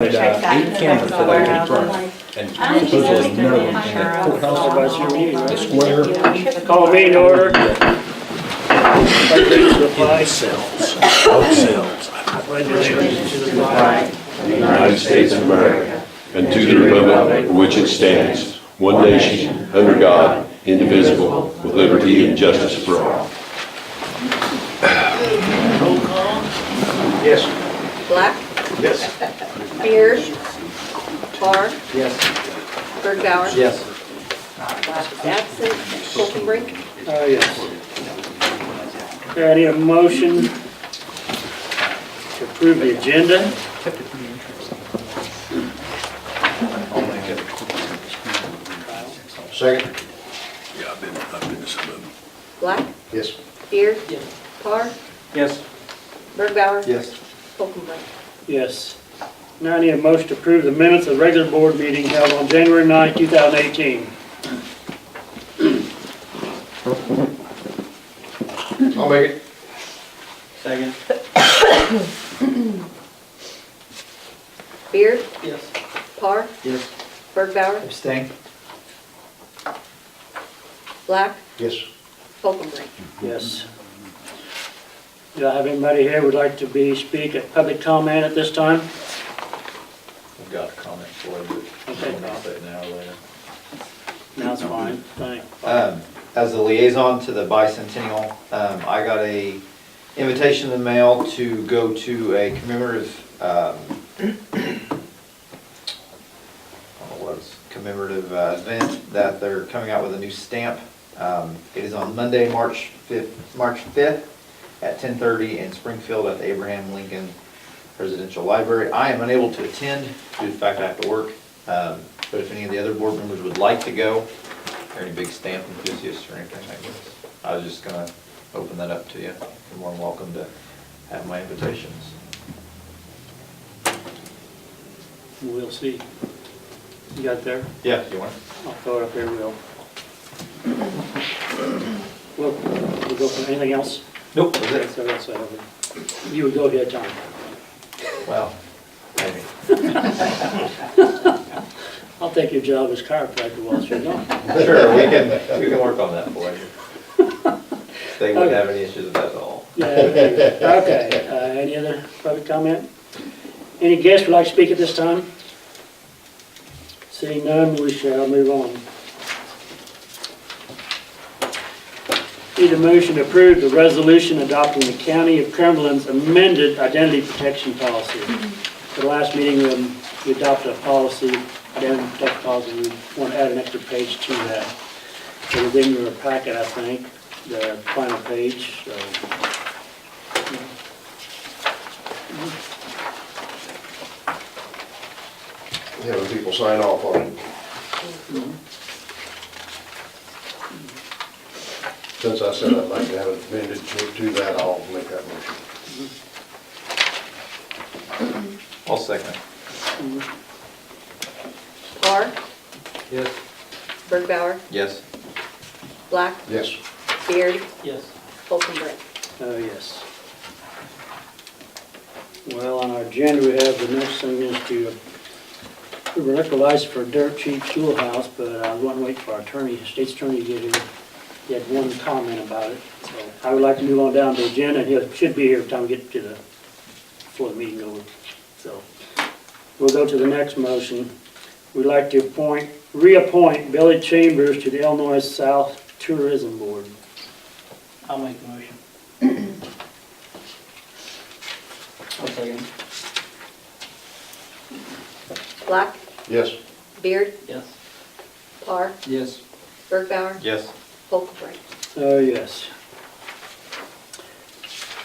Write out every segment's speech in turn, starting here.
Eight cameras for their return. And supposedly none of them in the courthouse, the square. Call meeting to order. United States of America, and to the republic for which it stands, one nation, under God, indivisible, with liberty and justice for all. Roll call. Yes. Black, Yes. Beard, Carr, Yes. Bergbauer. Yes. Absent, Colkenbrink. Yes. Okay, I need a motion to approve the agenda. I'll make it. Second. Yeah, I've been to some of them. Black, Yes. Beard, Carr, Yes. Bergbauer. Yes. Colkenbrink. Yes. Now I need a motion to approve the minutes of the regular board meeting held on January 9, 2018. I'll make it. Second. Beard, Yes. Carr, Yes. Bergbauer, Abstain. Black, Yes. Colkenbrink. Yes. Do I have anybody here who would like to speak at public comment at this time? I've got a comment for you. Okay. I'll say it now or later. Now it's fine, thanks. As the liaison to the bicentennial, I got a invitation in the mail to go to a commemorative, I don't know what it's, commemorative event that they're coming out with a new stamp. It is on Monday, March 5th at 10:30 in Springfield at the Abraham Lincoln Presidential Library. I am unable to attend due to the fact I have to work, but if any of the other board members would like to go, or any big stamp enthusiasts or anything like this, I was just gonna open that up to you. You're more than welcome to have my invitations. We'll see. You got it there? Yeah, you want? I'll throw it up there, Will. We'll go for anything else? Nope. That's it. So that's it. You would go ahead, Tom. Well, maybe. I'll take your job as chiropractor whilst you're gone. Sure, we can work on that for you. They wouldn't have any issues with that at all. Yeah, okay. Any other public comment? Any guests would like to speak at this time? Seeing none, we shall move on. Need a motion to approve the resolution adopting the County of Cumberland's amended identity protection policy. For the last meeting, we adopted a policy, identity protection policy. We want to add an extra page to that. So it's in your packet, I think, the final page. So. Yeah, when people sign off on it. Since I said I'd like to have it amended to that, I'll make that motion. I'll second. Carr, Yes. Bergbauer, Yes. Black, Yes. Yes. Beard, Colkenbrink. Yes. Well, on our agenda, we have the next thing is to approve a liquor license for a dirt cheap schoolhouse, but I want to wait for our attorney, state's attorney to get here. He had one comment about it, so I would like to move on down the agenda, and he should be here by the time we get to before the meeting over. So, we'll go to the next motion. We'd like to reappoint Billy Chambers to the Illinois South Tourism Board. I'll make the motion. I'll second. Black, Yes. Beard, Yes. Carr, Yes. Bergbauer, Yes. Colkenbrink. Yes.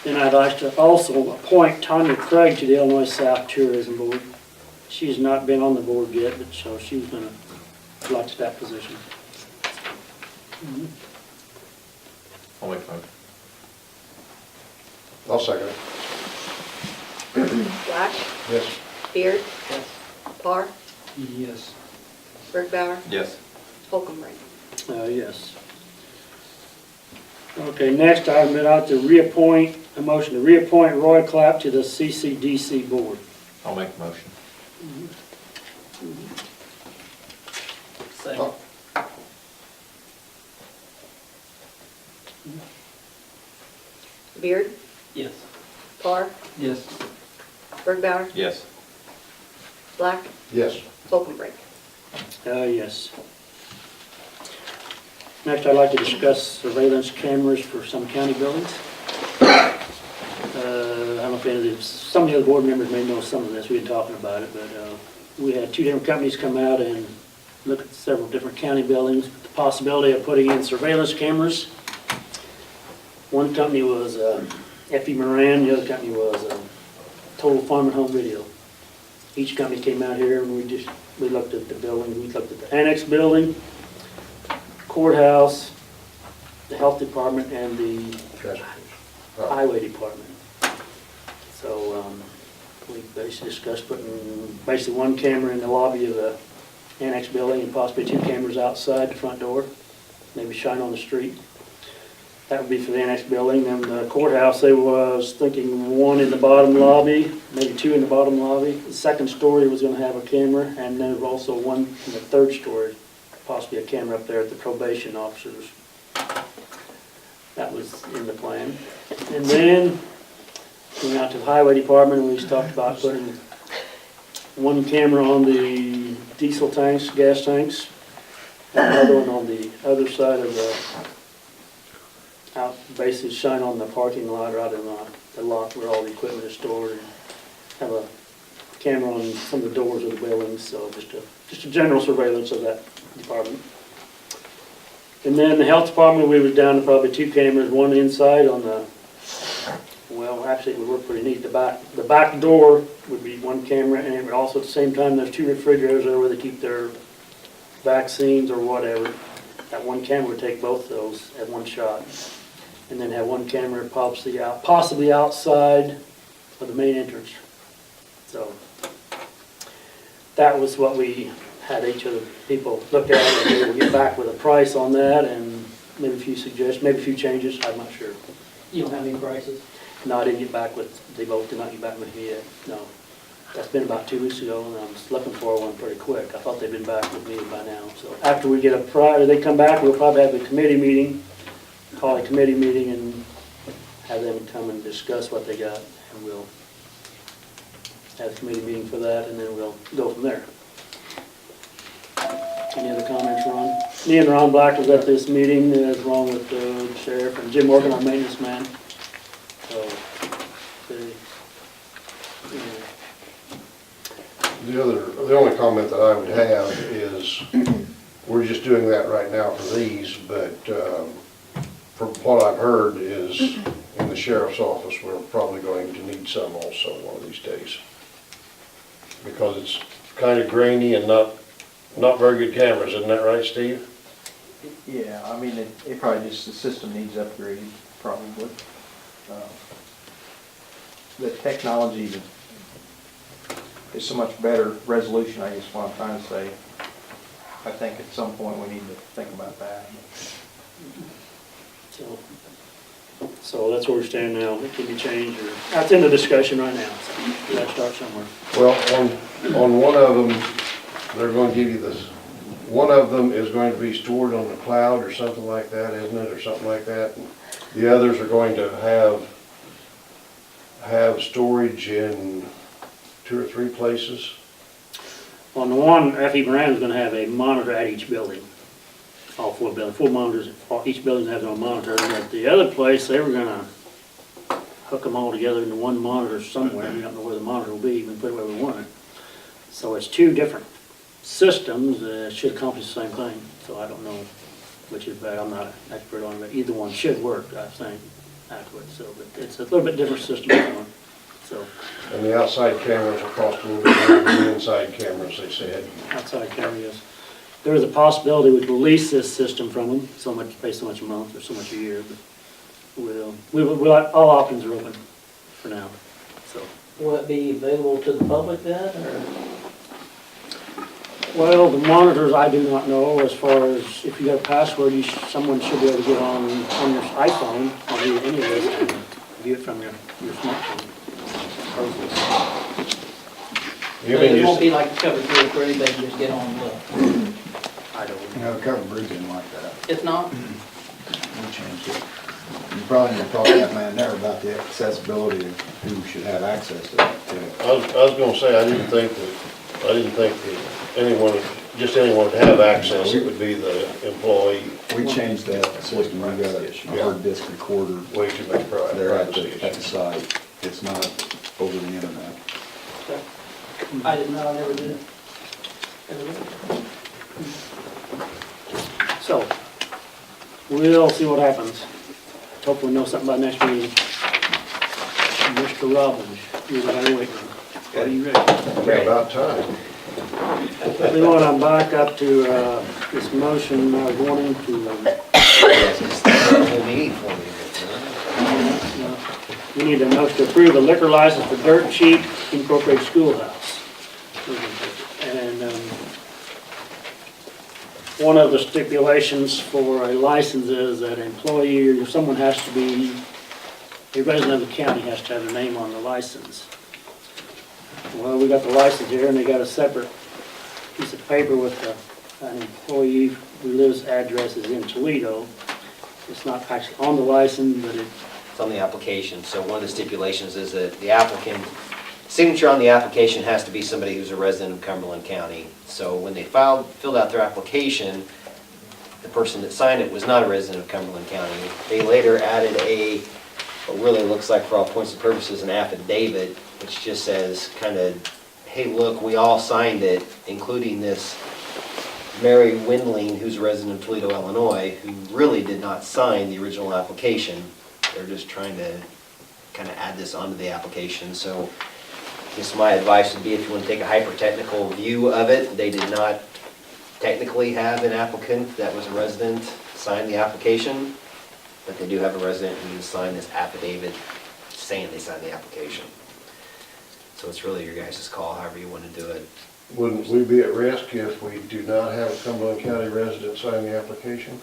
Then I'd like to also appoint Tanya Craig to the Illinois South Tourism Board. She's not been on the board yet, but so she's gonna apply to that position. I'll make the motion. I'll second it. Black, Yes. Beard, Yes. Carr, Yes. Bergbauer, Yes. Colkenbrink. Yes. Okay, next item, I'd like to reappoint, a motion to reappoint Roy Clapp to the CCDC Board. I'll make the motion. Second. Beard, Yes. Parr, Yes. Bergbauer, Yes. Black, Yes. Falconbridge. Yes. Next, I'd like to discuss surveillance cameras for some county buildings. I don't know if any of the, some of the other board members may know some of this, we've been talking about it, but we had two different companies come out and look at several different county buildings, with the possibility of putting in surveillance cameras. One company was F.E. Moran, the other company was Total Farm and Home Video. Each company came out here and we looked at the building, we looked at the annex building, courthouse, the health department, and the highway department. So we basically discussed putting basically one camera in the lobby of the annex building and possibly two cameras outside the front door, maybe shine on the street. That would be for the annex building. And the courthouse, they was thinking one in the bottom lobby, maybe two in the bottom lobby. The second story was going to have a camera, and then also one in the third story, possibly a camera up there at the probation officers. That was in the plan. And then we went out to the highway department and we talked about putting one camera on the diesel tanks, gas tanks, another one on the other side of the, out basically shine on the parking lot or out in the lot where all the equipment is stored, and have a camera on some of the doors of the buildings, so just a general surveillance of that department. And then the health department, we was down to probably two cameras, one inside on the, well, actually it would work pretty neat. The back door would be one camera, and it would also at the same time, there's two refrigerators there where they keep their vaccines or whatever. That one camera would take both those at one shot. And then have one camera possibly outside of the main entrance. So that was what we had each of the people look at, and we will get back with a price on that and maybe a few suggestions, maybe a few changes, I'm not sure. You don't have any prices? No, I didn't get back with, they both did not get back with me yet, no. That's been about 2 weeks ago, and I was looking for one pretty quick. I thought they'd been back with me by now. So after we get a price, they come back, we'll probably have a committee meeting, call a committee meeting and have them come and discuss what they got, and we'll have a committee meeting for that, and then we'll go from there. Any other comments, Ron? Me and Ron Black was at this meeting, along with the sheriff and Jim Morgan, our maintenance man. So, The only comment that I would have is, we're just doing that right now for these, but from what I've heard is, in the sheriff's office, we're probably going to need some also one of these days. Because it's kind of grainy and not very good cameras, isn't that right, Steve? Yeah, I mean, it probably just, the system needs upgraded, probably. The technology is so much better resolution, I guess what I'm trying to say. I think at some point we need to think about that. So that's where we're standing now. It can be changed, or that's in the discussion right now. So we got to start somewhere. Well, on one of them, they're going to give you this, one of them is going to be stored on the cloud or something like that, isn't it, or something like that? And the others are going to have storage in 2 or 3 places. On the one, F.E. Moran is going to have a monitor at each building. All 4 buildings, 4 monitors, each building has their own monitor. And at the other place, they were going to hook them all together into one monitor somewhere. We don't know where the monitor will be, we can put it where we want it. So it's 2 different systems that should accomplish the same thing. So I don't know which is better. I'm not an expert on it, but either one should work, I think, adequate. So, but it's a little bit different system than one. So And the outside cameras will cost a little bit more than the inside cameras, they said. outside camera, yes. There is a possibility we could lease this system from them, so much, pay so much a month or so much a year, but all options are open for now, so. Will it be available to the public then, or? Well, the monitors, I do not know, as far as if you got a password, someone should be able to get on your iPhone, or any of this, and view it from your smartphone. You So mean it won't just, be like cover 2 or 3, they can just get on the, I don't You know. know, Covered Bridge didn't like that. it's not? We changed it. You probably need to talk to that man there about the accessibility of who should have access to that too. I was gonna say, I didn't think that anyone, just anyone to have access, it would be the employee. We changed that system. We got a hard disk recorder Way too much there at privacy. the site. It's not over the internet. So, I didn't know, I never did. Never did. So, we'll see what happens. Hopefully know something by next meeting. Mr. Robbins, you're there waiting. Are you ready? Yeah, about time. We want to back up to this motion I was wanting to, we need a motion to approve a liquor license for Dirt Cheap Incorporated Schoolhouse. And one of the stipulations for a license is that an employee or someone has to be, a resident of the county has to have their name on the license. Well, we got the license here, and they got a separate piece of paper with an employee who lives, address is in Toledo. It's not actually on the license, but It's on the application, so one of the stipulations is that the applicant, signature on the application has to be somebody who's a resident of Cumberland County. So when they filled out their application, the person that signed it was not a resident of Cumberland County. They later added what really looks like for all points and purposes an affidavit, which just says kind of, hey, look, we all signed it, including this Mary Windling, who's a resident of Toledo, Illinois, who really did not sign the original application. They're just trying to kind of add this onto the application. So I guess my advice would be if you want to take a hyper-technical view of it, they did not technically have an applicant that was a resident sign the application, but they do have a resident who signed this affidavit saying they signed the application. So it's really your guys' call, however you want to do it. Wouldn't we be at risk if we do not have a Cumberland County resident sign the application?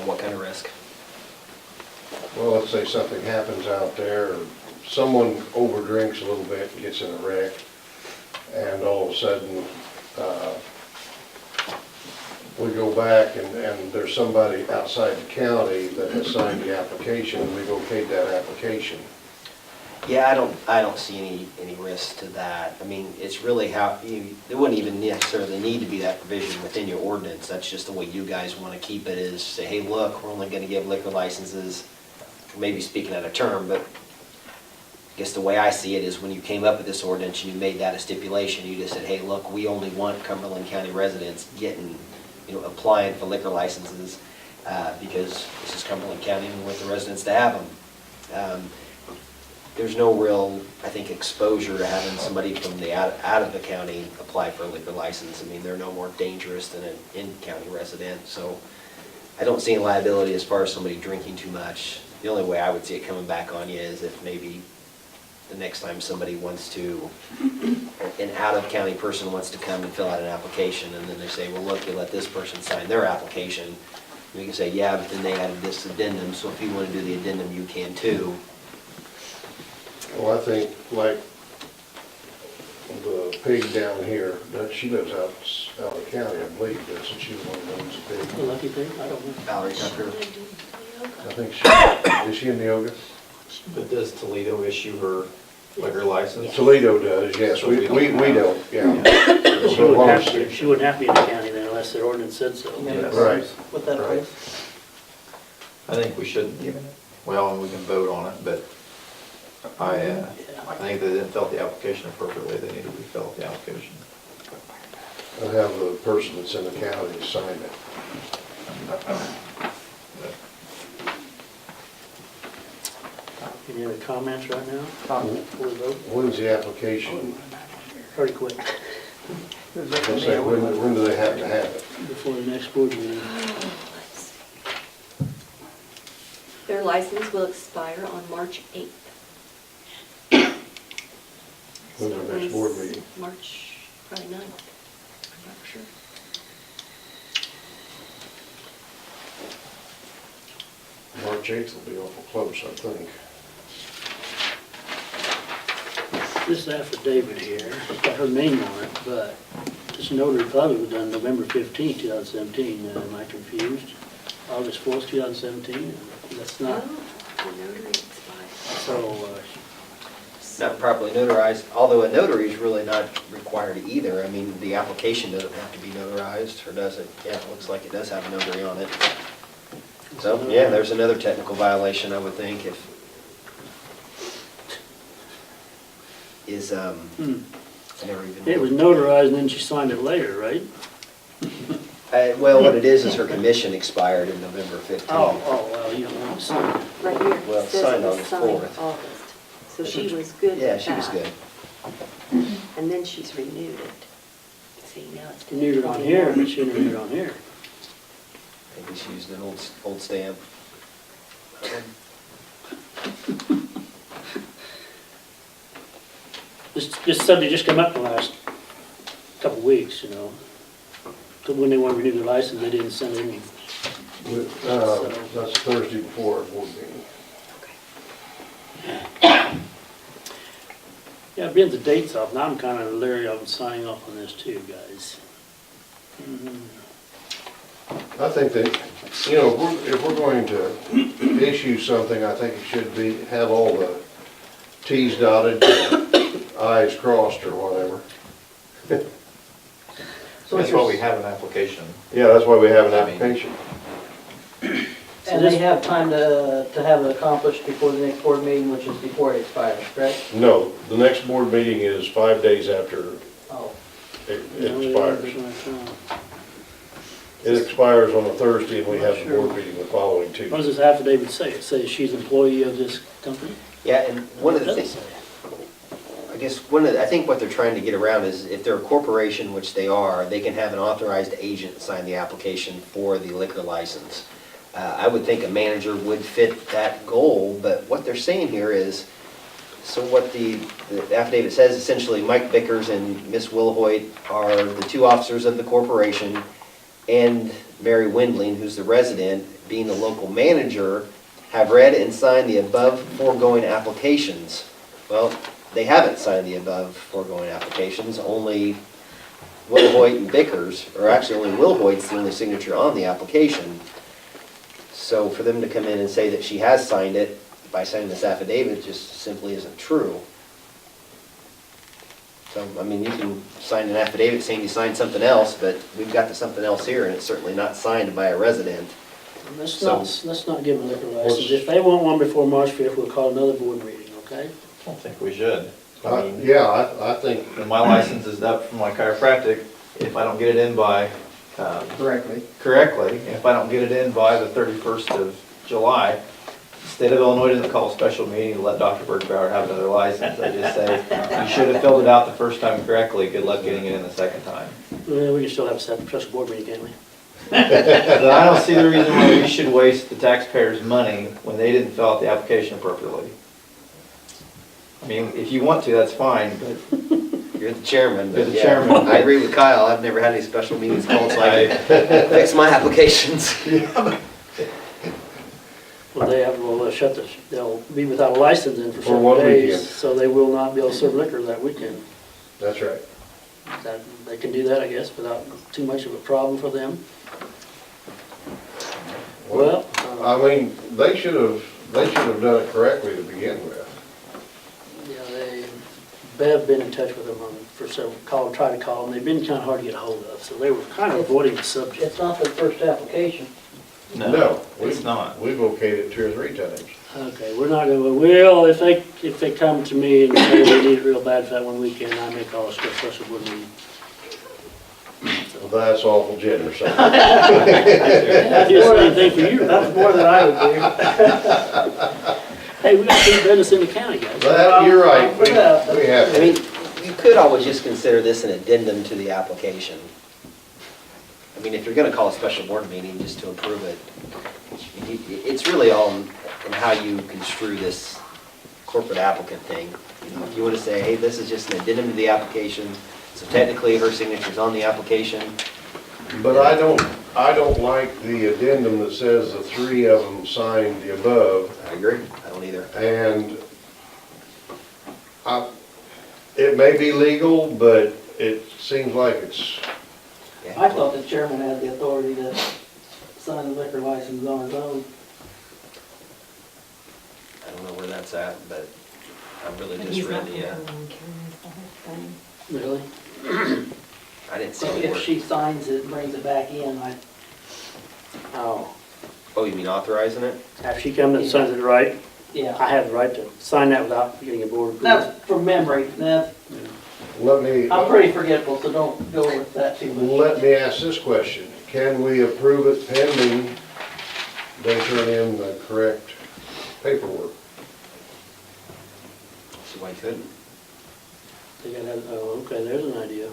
What kind of risk? Well, let's say something happens out there, or someone overdrinks a little bit and gets in a wreck, and all of a sudden, we go back and there's somebody outside the county that has signed the application, and we've okayed that application. Yeah, I don't see any risk to that. I mean, it's really how, there wouldn't even necessarily need to be that provision within your ordinance. That's just the way you guys want to keep it, is say, hey, look, we're only going to give liquor licenses, maybe speaking out of term, but I guess the way I see it is when you came up with this ordinance and you made that a stipulation, you just said, hey, look, we only want Cumberland County residents getting, applying for liquor licenses because this is Cumberland County and we want the residents to have them. There's no real, I think, exposure to having somebody from the out of the county apply for a liquor license. I mean, they're no more dangerous than an in-county resident, so I don't see any liability as far as somebody drinking too much. The only way I would see it coming back on you is if maybe the next time somebody wants to, an out-of-county person wants to come and fill out an application, and then they say, well, look, you let this person sign their application. We can say, yeah, but then they added this addendum, so if you want to do the addendum, you can too. Well, I think, like, the pig down here, she lives out of the county, I believe, doesn't she? One of those the big, lucky thing, I don't know. Valerie Tucker. I think is she in Neoga? But does Toledo issue her liquor license? Toledo does, yes, we don't, yeah. She wouldn't have to, she wouldn't have to be in the county then unless the ordinance said so. Yes. Right. With that Right. place? I think we should, well, and we can vote on it, but I think they didn't fill out the application appropriately, they need to refill out the application. And have the person that's in the county sign it. Any other comments right now? Before we vote? When's the application? Pretty quick, Let's say, when do they have to have it? before the next board meeting. Their license will expire on March 8th. When's our next board meeting? March, probably 9th, I'm not sure. March 8th will be awful close, I think. This affidavit here, it's got her name on it, but this notary probably was done November 15, 2017. Am I confused? August 4th, 2017? That's not, The notary expired. so, Not properly notarized, although a notary is really not required either. I mean, the application doesn't have to be notarized, or does it? Yeah, it looks like it does have a notary on it. So, yeah, there's another technical violation, I would think, if, is, I never even. it was notarized and then she signed it later, right? Well, what it is her commission expired in November 15th. Oh, well, you don't want to sign it. Right here, Well, it says signed it was August signed 4th. August. So she was good Yeah, with she was that. good. And then she's renewed it. See, now it's. Renewed it on here, but she renewed it on here. Maybe she used an old stamp. This subject just come up in the last couple of weeks, you know. So when they want to renew their license, they didn't send any. That's Thursday before our board meeting. Yeah, being the dates off, now I'm kind of leery of signing off on this too, guys. I think that, you know, if we're going to issue something, I think it should be, have all the Ts dotted, Is crossed or whatever. So that's why we have an application. Yeah, that's why we have an application. And they have time to have it accomplished before the next board meeting, which is before it expires, correct? No, the next board meeting is 5 days after Oh, it expires. It expires on a Thursday and we have the board meeting the following What Tuesday. does this affidavit say? It says she's employee of this company? Yeah, and one of the What does things, it say? I guess, I think what they're trying to get around is if they're a corporation, which they are, they can have an authorized agent sign the application for the liquor license. I would think a manager would fit that goal, but what they're saying here is, so what the affidavit says, essentially, Mike Bickers and Miss Wilhoit are the two officers of the corporation, and Mary Windling, who's the resident, being the local manager, have read and signed the above foregoing applications. Well, they haven't signed the above foregoing applications, only Wilhoit and Bickers, or actually only Wilhoit's the only signature on the application. So for them to come in and say that she has signed it by signing this affidavit just simply isn't true. So, I mean, you can sign an affidavit saying you signed something else, but we've got the something else here, and it's certainly not signed by a resident. Let's not give them a liquor license. If they want one before March 5th, we'll call another board meeting, okay? I don't think we should. I mean, Yeah, I think, when my license is up for my chiropractic, if I don't get it in by, Correctly. correctly, if I don't get it in by the 31st of July, the state of Illinois doesn't call a special meeting to let Dr. Bergbauer have another license. They just say, you should have filled it out the first time correctly, good luck getting it in the second time. Well, we can still have a special board meeting, can't we? But I don't see the reason why we should waste the taxpayers' money when they didn't fill out the application appropriately. I mean, if you want to, that's fine, but You're the chairman, You're but the yeah, chairman. I agree with Kyle, I've never had any special meetings called, so I can fix my applications. Well, they'll be without a license then for For one several days, weekend. so they will not be able to serve liquor that weekend. that's right. They can do that, I guess, without too much of a problem for them. Well, I mean, they should have done it correctly to begin with. yeah, Bev been in touch with them for several, tried to call them, they've been kind of hard to get a hold of, so they were kind of avoiding the subject. it's not their first application. no, it's not. We've okayed it 2 or 3 times. Okay, we're not gonna, well, if they come to me and say they need it real bad for that one weekend, I may call a special board meeting. Well, that's awful generous. I'd do the same thing for you. That's more than I would do. Hey, we got to do business in the county, guys. You're right, we have I to. mean, you could always just consider this an addendum to the application. I mean, if you're gonna call a special board meeting just to approve it, it's really all in how you construe this corporate applicant thing. You know, if you wanna say, hey, this is just an addendum to the application, so technically her signature's on the application. But I don't like the addendum that says the 3 of them signed the above. I agree, I don't either. And It may be legal, but it seems like it's, I thought the chairman had the authority to sign the liquor license on his own. I don't know where that's at, but I really And just he's read not the, gonna come and carry the whole thing. Really? I didn't see So anywhere. if she signs it and brings it back in, Oh, Oh, you mean authorizing it? after she comes and signs it right, yeah. I have the right to sign that without getting a board approval. That's from memory. That's, I'm pretty forgetful, so don't go with that too much. let me ask this question. Can we approve it pending they turn in the correct paperwork? See why you couldn't? They gotta have, oh, okay, there's an idea.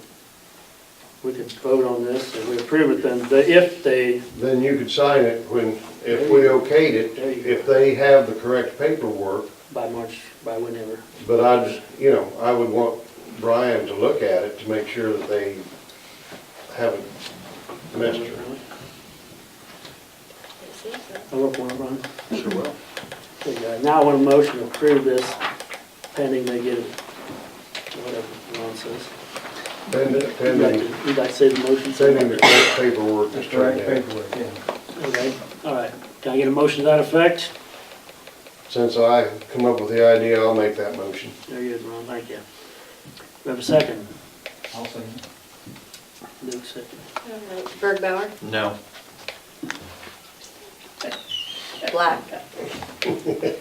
We could vote on this and we approve it then, if they, Then you could sign it when, if we okayed it, if they have the correct paperwork. by March, by whenever. But I just, you know, I would want Brian to look at it to make sure that they haven't messed around. I'll work on it, Ron. Sure will. Okay, now I want a motion to approve this pending they get it, whatever Ron says. Pending, You'd like to say the motion? sending the correct paperwork That's is the right turned in. paperwork, yeah. Okay, all right. Can I get a motion to that effect? Since I come up with the idea, I'll make that motion. Very good, Ron, thank you. We have a second. I'll say. Luke, second. Bergbauer, No. Black, I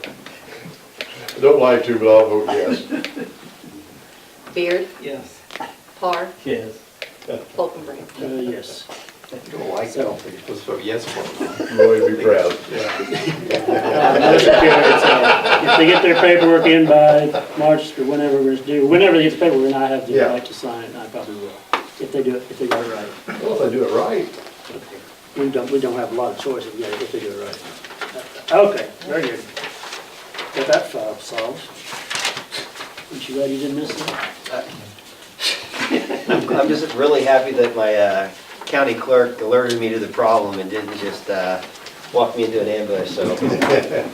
don't like to, but I'll vote yes. Beard, Yes. Parr, Yes. Holcomb. Yes. You don't like that, you're supposed to vote yes for it. Roy would be proud. Motion carried, so if they get their paperwork in by March or whenever it's due, whenever they get the paperwork in, I have the Yeah. right to sign it, and I probably will, if they do it, if they got it right. Well, if they do it right. We don't have a lot of choices yet if they do it right. Okay, very good. Got that solved. Aren't you glad you didn't miss it? I'm just really happy that my county clerk alerted me to the problem and didn't just walk me into an ambush, so Okay,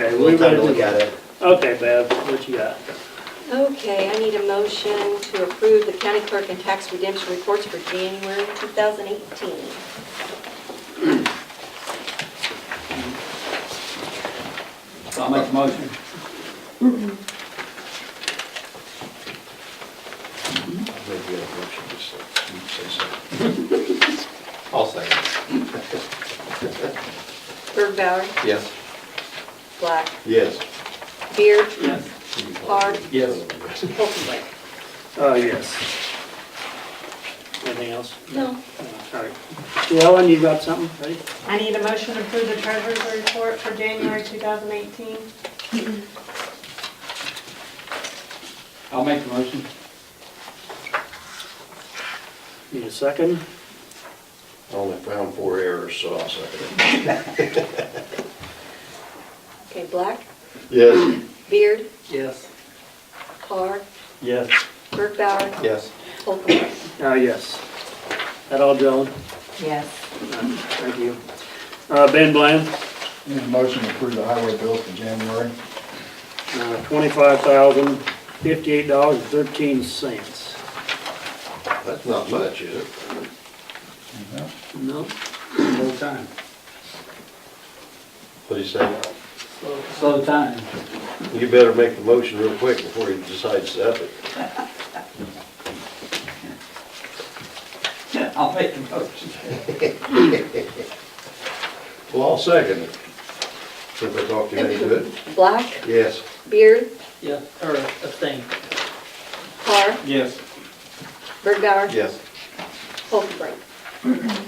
a we little time ready to look at it. Okay, Bev, what you got? Okay, I need a motion to approve the county clerk and tax redemption reports for January 2018. I'll make the motion. Maybe a motion, just say something. I'll second. Bergbauer, Yes. Black, Yes. Beard, Yes. Parr, Yes. Holcomb. Yes. Anything else? No. All right. Ellen, you got something, ready? I need a motion to approve the treasurer's report for January 2018. I'll make the motion. Need a second? I only found 4 errors, so I'll second it. Okay, Black, Yes. Beard, Yes. Parr, Yes. Bergbauer, Yes. Holcomb. Yes. That all, Joan? Yes. Thank you. Ben Bland, Need a motion to approve the highway bills for January. $25,058.13. That's not much, is it? No? Slow time. What do you say? Slow time. You better make the motion real quick before you decide to up it. I'll make the motion. Well, I'll second it. Since I talked you into it. Black, Yes. Beard, Yes, or abstain. Parr, Yes. Bergbauer, Yes. Holcomb.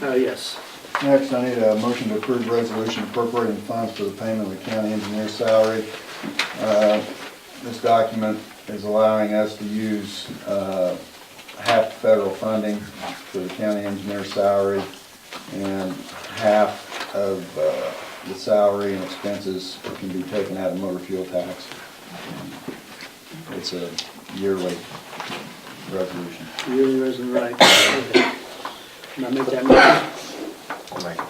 Yes. Next, I need a motion to approve resolution appropriating funds for the payment of the county engineer's salary. This document is allowing us to use half federal funding for the county engineer's salary and half of the salary and expenses can be taken out of motor fuel tax. It's a yearly resolution. Really isn't right. Okay. Can I make that motion? I'll make it.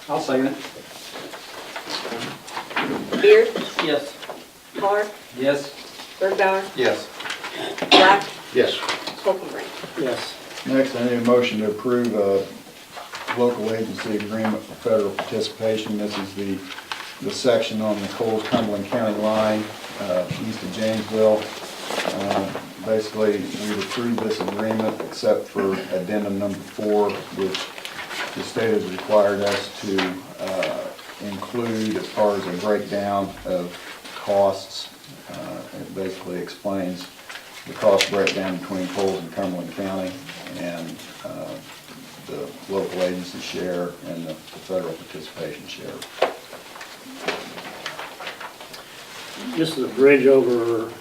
I'll second it. Beard, Yes. Park, Yes. Birdbauer, Yes. Black, Yes. Hockenbrink. Yes. Next, I need a motion to approve a local agency agreement for federal participation. This is the section on the Cumberland County line, east of Janesville. Basically, we've approved this agreement except for addendum number 4, which the state has required us to include as far as a breakdown of costs. It basically explains the cost breakdown between Coles and Cumberland County and the local agency share and the federal participation share. This is a bridge over,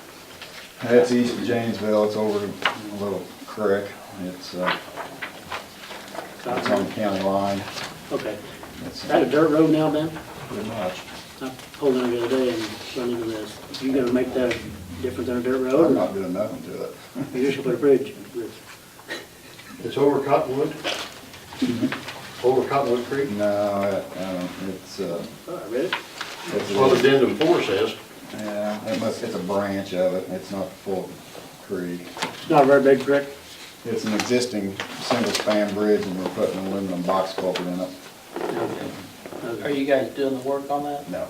It's east of Janesville, it's over a little creek. It's on the county line. okay. It's Is that a dirt road now, Ben? pretty much. I pulled in the other day and run into this. You gonna make that different than a dirt road? I'm or not doing nothing to it. You just gonna put a bridge? It's over Cottonwood? Over Cottonwood Creek? No, it's, Oh, I read it. it's That's what addendum 4 says. yeah, it's a branch of it, it's not the full creek. It's not a very big creek. It's an existing single span bridge and we're putting an aluminum box culvert in it. Okay. Are you guys doing the work on that? No.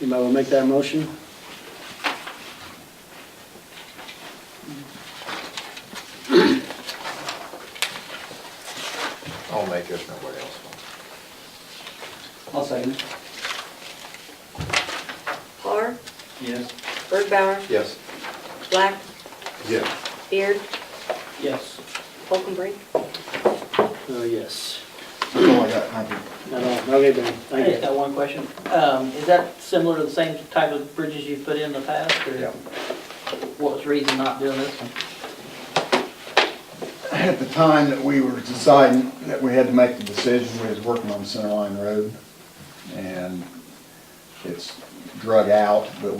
Anybody will make that motion? I'll make it if nobody else will. I'll second it. Parr, Yes. Birdbauer, Yes. Black, Yes. Beard, Yes. Hockenbrink. Yes. That's all I got, thank you. Okay, Ben, I thank just you. got one question. Is that similar to the same type of bridges you've put in the past, or Yeah. what was the reason not doing this one? At the time that we were deciding that we had to make the decision, we was working on Center Line Road, and it's drug out, but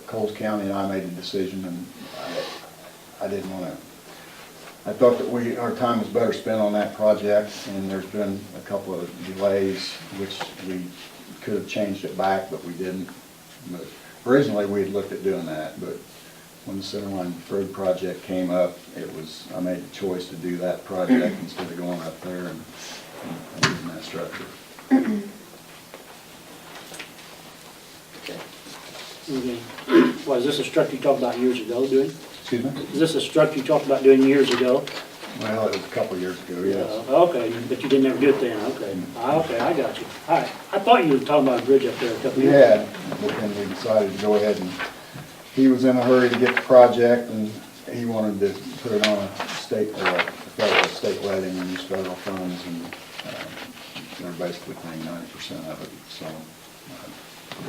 Coles County and I made the decision, and I didn't want to, I thought that our time was better spent on that project, and there's been a couple of delays, which we could have changed it back, but we didn't. But originally, we had looked at doing that, but when the Center Line Road project came up, I made the choice to do that project instead of going up there and using that structure. Okay. Well, is this a structure you talked about years ago doing? Excuse me? Is this a structure you talked about doing years ago? Well, it was a couple of years ago, yes. Okay, but you didn't ever do it then, okay. Okay, I got you. I thought you were talking about a bridge up there a couple of We years ago. had, but then we decided to go ahead and, he was in a hurry to get the project, and he wanted to put it on a federal state letting and use federal funds, and they're basically paying 90% of it, so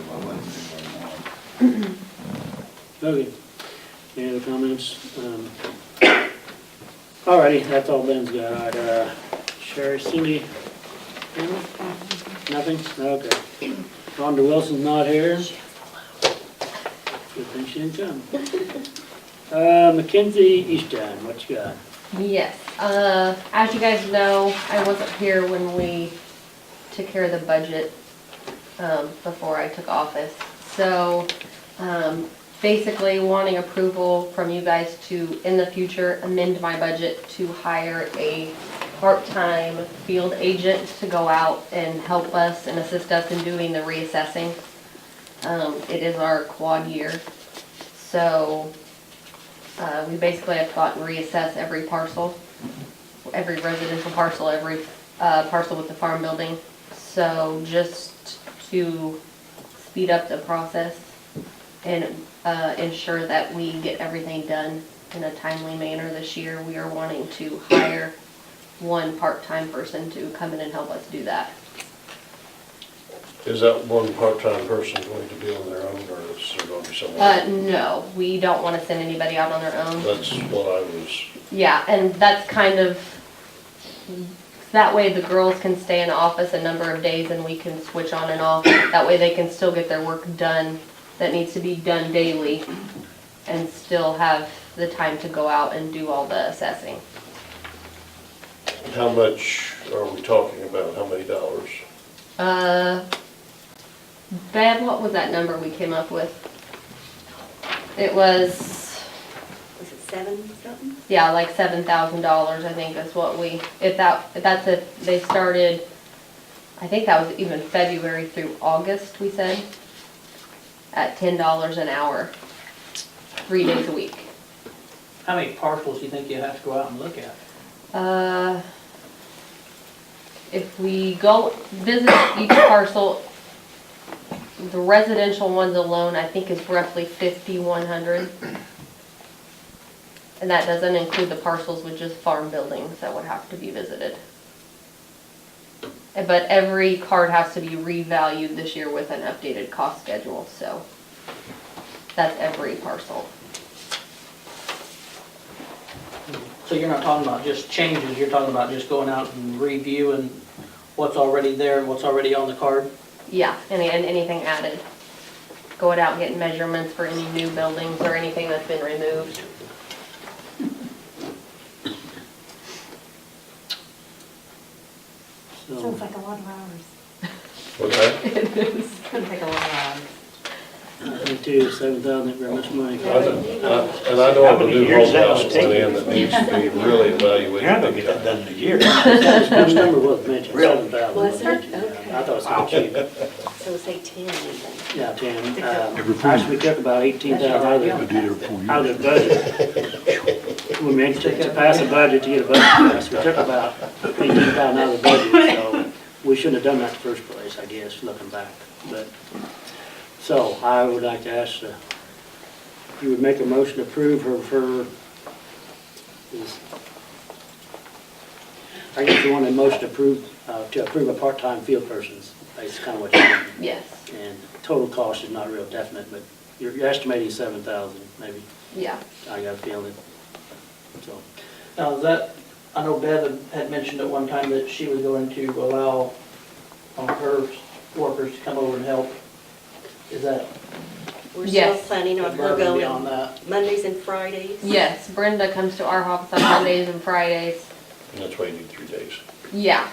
we'll let him do what he wanted. Okay. Any other comments? Alrighty, that's all Ben's got. All right, Sherry, Cindy? Nothing? Okay. Rhonda Wilson's not here. Good thing she didn't come. Mackenzie Easton, what you got? Yes, as you guys know, I wasn't here when we took care of the budget, before I took office. So, basically wanting approval from you guys to, in the future, amend my budget to hire a part-time field agent to go out and help us and assist us in doing the reassessing. It is our quad year, so we basically have to go out and reassess every parcel, every residential parcel, every parcel with the farm building. So just to speed up the process and ensure that we get everything done in a timely manner this year, we are wanting to hire one part-time person to come in and help us do that. Is that one part-time person going to be on their own, or is there going to be someone? No, we don't want to send anybody out on their own. That's what I was, Yeah, and that's kind of, that way the girls can stay in the office a number of days and we can switch on and off. That way they can still get their work done that needs to be done daily and still have the time to go out and do all the assessing. How much are we talking about? How many dollars? Ben, what was that number we came up with? It was, Was it 7 something? yeah, like $7,000, I think is what we, they started, I think that was even February through August, we said, at $10 an hour, 3 days a week. How many parcels do you think you have to go out and look at? If we go visit each parcel, the residential ones alone, I think is roughly 5,100. And that doesn't include the parcels with just farm buildings that would have to be visited. But every card has to be revalued this year with an updated cost schedule, so that's every parcel. So you're not talking about just changes, you're talking about just going out and reviewing what's already there and what's already on the card? Yeah, and anything added. Going out and getting measurements for any new buildings or anything that's been removed. So, Sounds like a lot of hours. What's that? It is. It's gonna take a lot of hours. I think too, 7,000 ain't very much money. And I know of a new home house that went in that needs to be really evaluated. You're not gonna get that done in a year. This number was mentioned, 7,000. Was it? mentioned, yeah. Okay. I thought it was gonna cheap. So say 10 even. Yeah, 10. Every 4 Actually, we took about 18,000 out of the budget. We meant to pass a budget to get a budget passed. We took about 18,000 out of the budget, so we shouldn't have done that in the first place, I guess, looking back. But, so I would like to ask, you would make a motion to approve her, I guess you want a motion to approve a part-time field person's. That's kind of what you're doing. Yes, And total cost is not real definite, but you're estimating 7,000 maybe. yeah. I got a feeling. So, Now, is that, I know Bev had mentioned at one time that she was going to allow her workers to come over and help. Is that We're still Yes. planning on her above and beyond going that? Mondays and Fridays. Yes, Brenda comes to our office on Mondays and Fridays. And that's why you need 3 days. Yeah,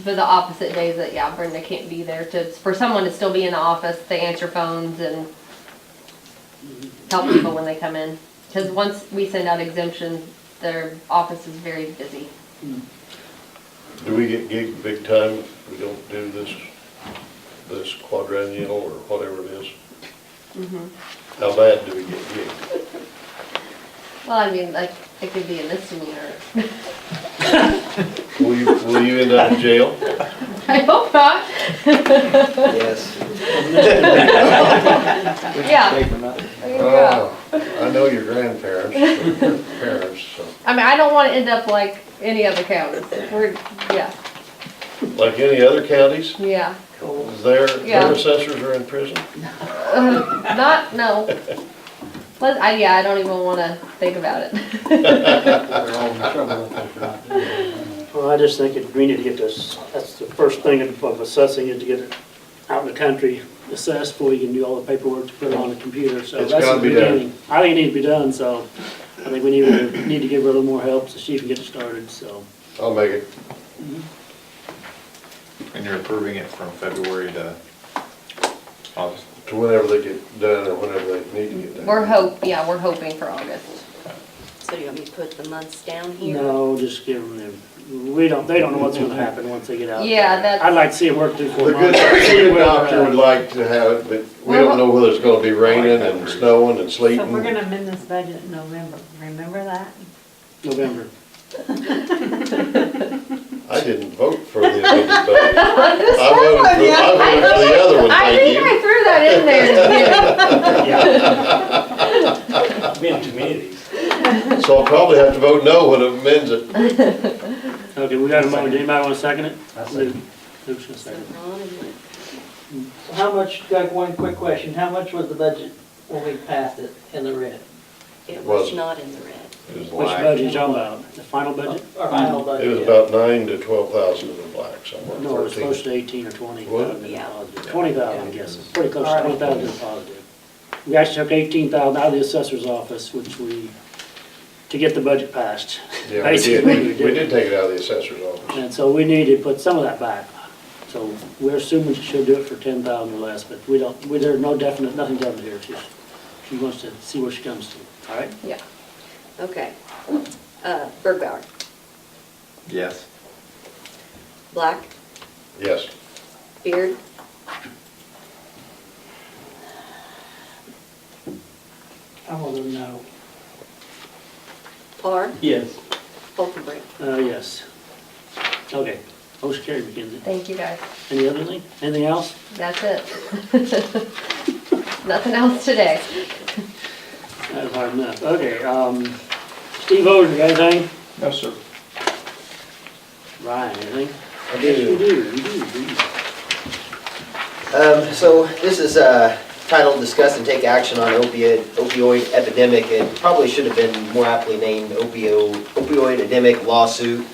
for the opposite days that, yeah, Brenda can't be there for someone to still be in the office, they answer phones and help people when they come in. Because once we send out exemptions, their office is very busy. Do we get gigged big time if we don't do this quadrennial or whatever it is? How bad do we get gigged? Well, I mean, like, it could be a misdemeanor. Will you end up in jail? I hope not. Yes. Yeah, there you go. I know your grandparents, parents, so, I mean, I don't want to end up like any other counties. Yeah, like any other counties, yeah. their Yeah. assessors are in prison? No. Yeah, I don't even want to think about it. well, I just think we need to get this, that's the first thing of assessing it, to get it out in the country assessed before you can do all the paperwork to put it on the computer. So It's that's gotta the be done. beginning. I think it needs to be done, so I think we need to give her a little more help so she can get it started, so. I'll make it. And you're approving it from February to August? To whenever they get done or whenever they need to get done. We're hoping for August. So do you want me to put the months down here? No, just give them, they don't know what's gonna happen once they get out. Yeah, there. that's- I'd like to see it work through 4 The good, months. the good doctor would like to have it, but we don't know whether it's gonna be raining and snowing and So we're sleeting. gonna amend this budget in November, remember that? November. I didn't vote for the amended budget. I voted for the other one, I thank think I you. threw that in there. Been too many of these. So I'll probably have to vote no when it amends it. Okay, we got a motion. Anybody want to second it? I second. Luke's gonna second it. Ron and Mike. So how much, got one quick question, how much was the budget when we passed it in the red? It Was- was not in the red. It was Which black. budget you talking about? The final budget? Our final It budget? was yeah. about 9 to 12,000 in the black somewhere. No, it was 13. close to 18 or 20. What? Yeah. 20,000, I guess. Pretty close to 20,000 is positive. We actually took 18,000 out of the assessor's office, which we to get the budget passed. Yeah, Basically, we did take it out of the assessor's office. And so we need to put some of that back. So we're assuming she should do it for 10,000 or less, but there's no definite, nothing definite here. She wants to see where she comes to, all right? Yeah. Okay. Bergbauer, Yes. Black, Yes. Beard, I will vote no. Parr, Yes. Falconbridge. Yes. Okay, motion carried, Mackenzie. Thank you, guys. Any other thing? Anything else? That's it. Nothing else today. That was hard enough. Okay, Steve Oden, you got anything? No, sir. Ryan, anything? I Yes, do. you do. So this is titled Discuss and Take Action on Opioid Epidemic. It probably should have been more aptly named Opioid Epidemic Lawsuit.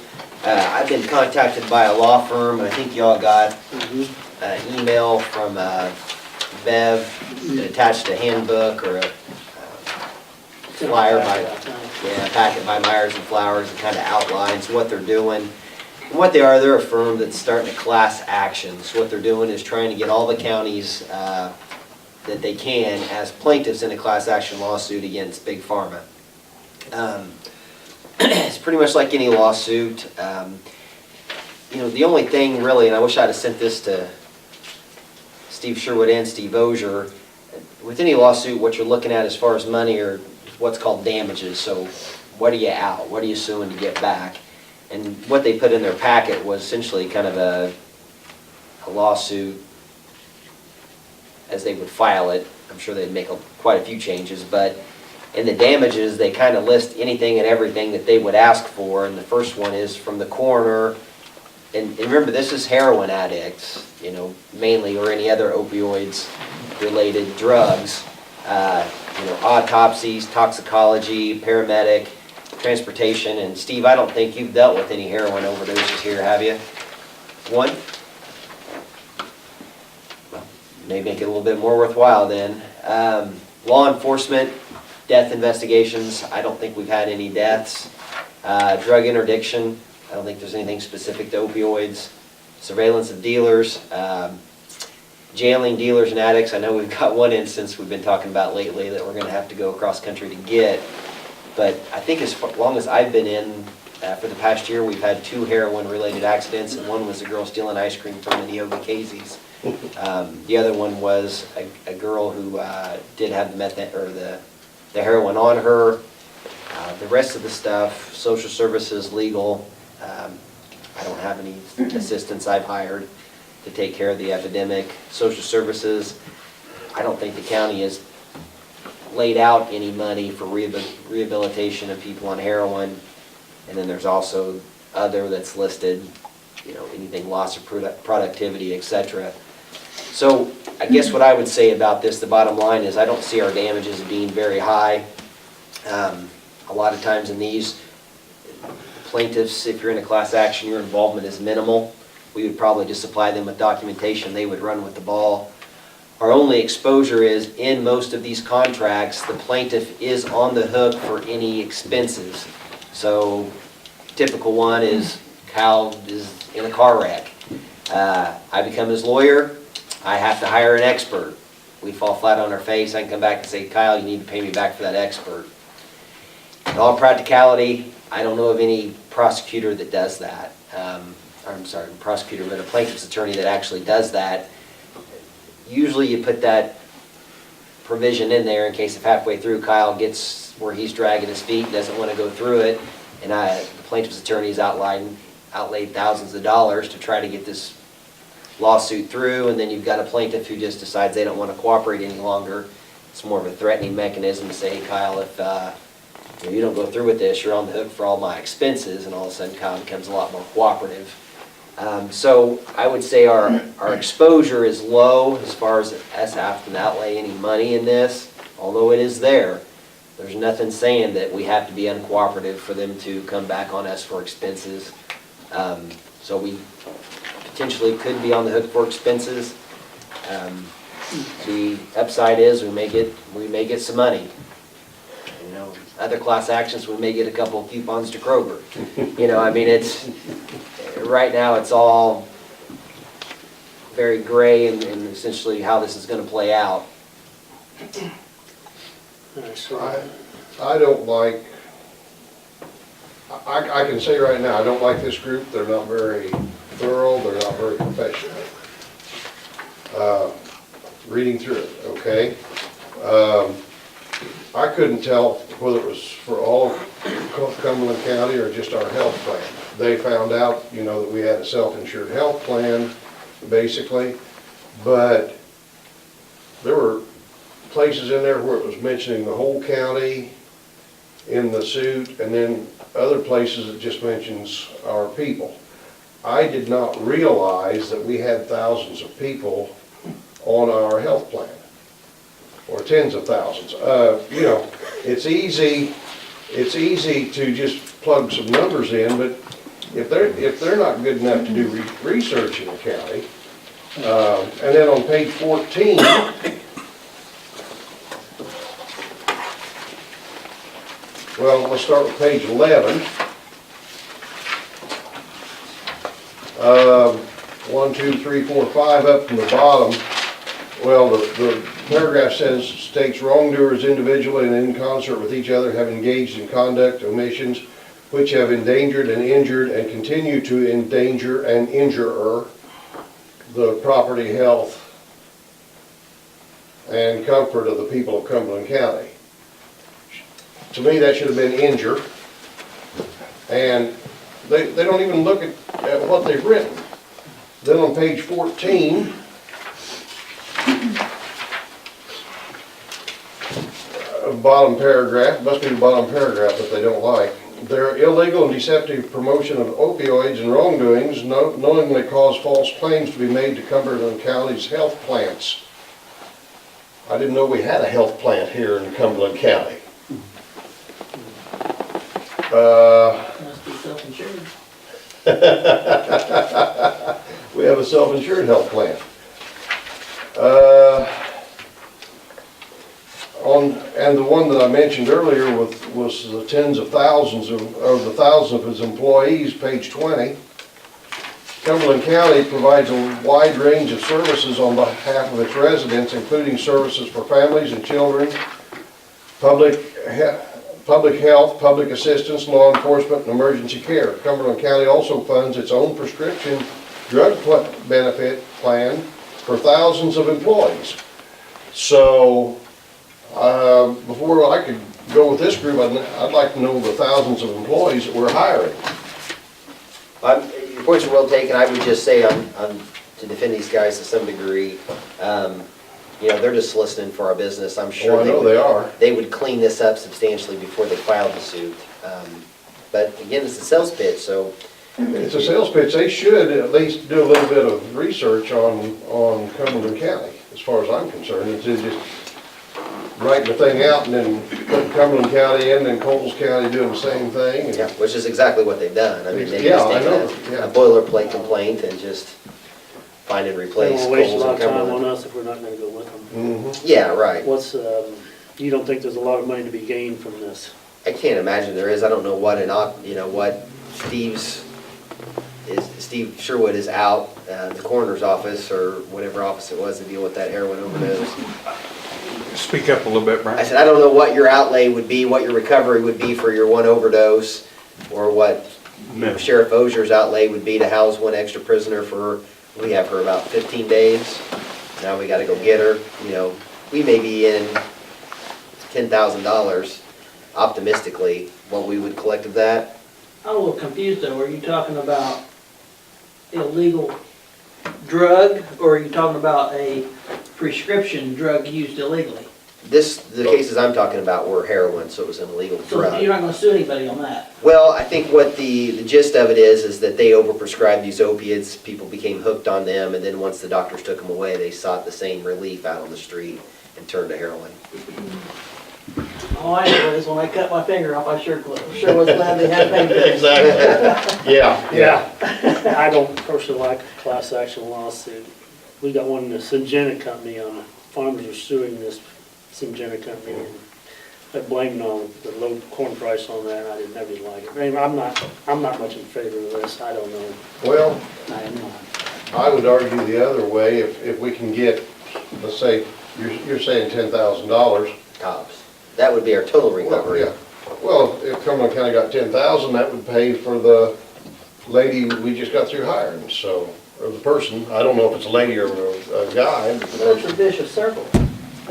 I've been contacted by a law firm. I think y'all got an email from Bev attached a handbook or a flyer by, yeah, packet by Myers and Flowers. It kind of outlines what they're doing. And what they are, they're a firm that's starting a class action. So what they're doing is trying to get all the counties that they can as plaintiffs in a class action lawsuit against Big Pharma. It's pretty much like any lawsuit. You know, the only thing really, and I wish I'd have sent this to Steve Sherwood and Steve Ozier, with any lawsuit, what you're looking at as far as money are what's called damages. So what are you out? What are you suing to get back? And what they put in their packet was essentially kind of a lawsuit as they would file it. I'm sure they'd make quite a few changes, but in the damages, they kind of list anything and everything that they would ask for. And the first one is from the coroner. And remember, this is heroin addicts, you know, mainly, or any other opioids-related drugs. You know, autopsies, toxicology, paramedic, transportation. And Steve, I don't think you've dealt with any heroin overdoses here, have you? One? Well, maybe make it a little bit more worthwhile then. Law enforcement, death investigations, I don't think we've had any deaths. Drug interdiction, I don't think there's anything specific to opioids. Surveillance of dealers, jailing dealers and addicts. I know we've got one instance we've been talking about lately that we're going to have to go across country to get. But I think as long as I've been in, for the past year, we've had 2 heroin-related accidents, and one was a girl stealing ice cream from the Neoga Casey's. The other one was a girl who did have the heroin on her. The rest of the stuff, social services, legal, I don't have any assistants I've hired to take care of the epidemic. Social services, I don't think the county has laid out any money for rehabilitation of people on heroin. And then there's also other that's listed, you know, anything loss of productivity, etc. So I guess what I would say about this, the bottom line is I don't see our damages being very high. A lot of times in these plaintiffs, if you're in a class action, your involvement is minimal. We would probably just supply them with documentation. They would run with the ball. Our only exposure is in most of these contracts, the plaintiff is on the hook for any expenses. So typical one is Kyle is in a car wreck. I become his lawyer. I have to hire an expert. We fall flat on our face. I can come back and say, Kyle, you need to pay me back for that expert. In all practicality, I don't know of any prosecutor that does that. I'm sorry, prosecutor, but a plaintiff's attorney that actually does that. Usually you put that provision in there in case if halfway through Kyle gets where he's dragging his feet, doesn't want to go through it, and the plaintiff's attorney's outlaid thousands of dollars to try to get this lawsuit through, and then you've got a plaintiff who just decides they don't want to cooperate any longer. It's more of a threatening mechanism to say, hey, Kyle, if you don't go through with this, you're on the hook for all my expenses, and all of a sudden Kyle becomes a lot more cooperative. So I would say our exposure is low as far as us having to outlay any money in this, although it is there. There's nothing saying that we have to be uncooperative for them to come back on us for expenses. So we potentially could be on the hook for expenses. The upside is we may get some money. You know, other class actions, we may get a couple of coupons to Kroger. You know, I mean, it's, right now, it's all very gray and essentially how this is gonna play out. I don't like, I can say right now, I don't like this group. They're not very thorough, they're not very professional. Reading through it, okay? I couldn't tell whether it was for all of Cumberland County or just our health plan. They found out, you know, that we had a self-insured health plan, basically, but there were places in there where it was mentioning the whole county in the suit, and then other places it just mentions our people. I did not realize that we had thousands of people on our health plan, or tens of thousands. You know, it's easy to just plug some numbers in, but if they're not good enough to do research in the county, and then on page 14, well, let's start with page 11. 1, 2, 3, 4, 5 up from the bottom. Well, the paragraph states wrongdoers individually and in concert with each other have engaged in conduct omissions which have endangered and injured and continue to endanger and injure the property, health, and comfort of the people of Cumberland County. To me, that should have been injure. And they don't even look at what they've written. Then on page 14, bottom paragraph, must be the bottom paragraph that they don't like. Their illegal and deceptive promotion of opioids and wrongdoings knowingly cause false claims to be made to Cumberland County's health plants. I didn't know we had a health plant here in Cumberland County. Must be self-insured. We have a self-insured health plan. And the one that I mentioned earlier was the tens of thousands of the thousands of his employees, page 20. Cumberland County provides a wide range of services on behalf of its residents, including services for families and children, public health, public assistance, law enforcement, and emergency care. Cumberland County also funds its own prescription drug benefit plan for thousands of employees. So, before I could go with this group, I'd like to know the thousands of employees that we're hiring. Your points are well taken. I would just say to defend these guys to some degree, you know, they're just listening for our business. I'm sure I know they are. They would clean this up substantially before they filed the suit. But again, it's a sales pitch, so. It's a sales pitch. They should at least do a little bit of research on Cumberland County, as far as I'm concerned. It's just writing the thing out and then putting Cumberland County in and Coles County doing the same thing. Yeah, which is exactly what they've done. I mean, they Yeah, just I know, taken yeah. a boilerplate complaint and just find and They replace won't waste a Coles lot and of time on Cumberland. us if we're not gonna go with them. Mm-hmm. Yeah, right. You don't think there's a lot of money to be gained from this? I can't imagine there is. I don't know what what Steve Sherwood is out, the coroner's office or whatever office it was to deal with that heroin overdose. Speak up a little bit, I Brian. said, I don't know what your outlay would be, what your recovery would be for your one overdose, or what Sheriff Ozier's outlay would be to house one extra prisoner we have her about 15 days. Now we gotta go get her. You know, we may be in $10,000, optimistically, what we would collect of that. I'm a little confused though, are you talking about illegal drug, or are you talking about a prescription drug used illegally? The cases I'm talking about were heroin, so it was an illegal So drug. you're not gonna sue anybody on that? Well, I think what the gist of it is that they overprescribed these opiates, people became hooked on them, and then once the doctors took them away, they sought the same relief out on the street and turned to heroin. All I know is when I cut my finger off, I sure was glad they had painkillers. Exactly. Yeah. I don't personally like a class action lawsuit. We got one in the Syngenta company, farmers are suing this Syngenta company. And they're blaming on the low corn price on that, and I never did like it. I mean, I'm not much in favor of this, I don't know, Well, I am not. I would argue the other way, if we can get, let's say, you're saying $10,000. Tops. That would be our total recovery. Yeah. Well, if Cumberland County got 10,000, that would pay for the lady we just got through hiring, so, or the person, I don't know if it's a lady or a guy. but the That's a person- vicious circle.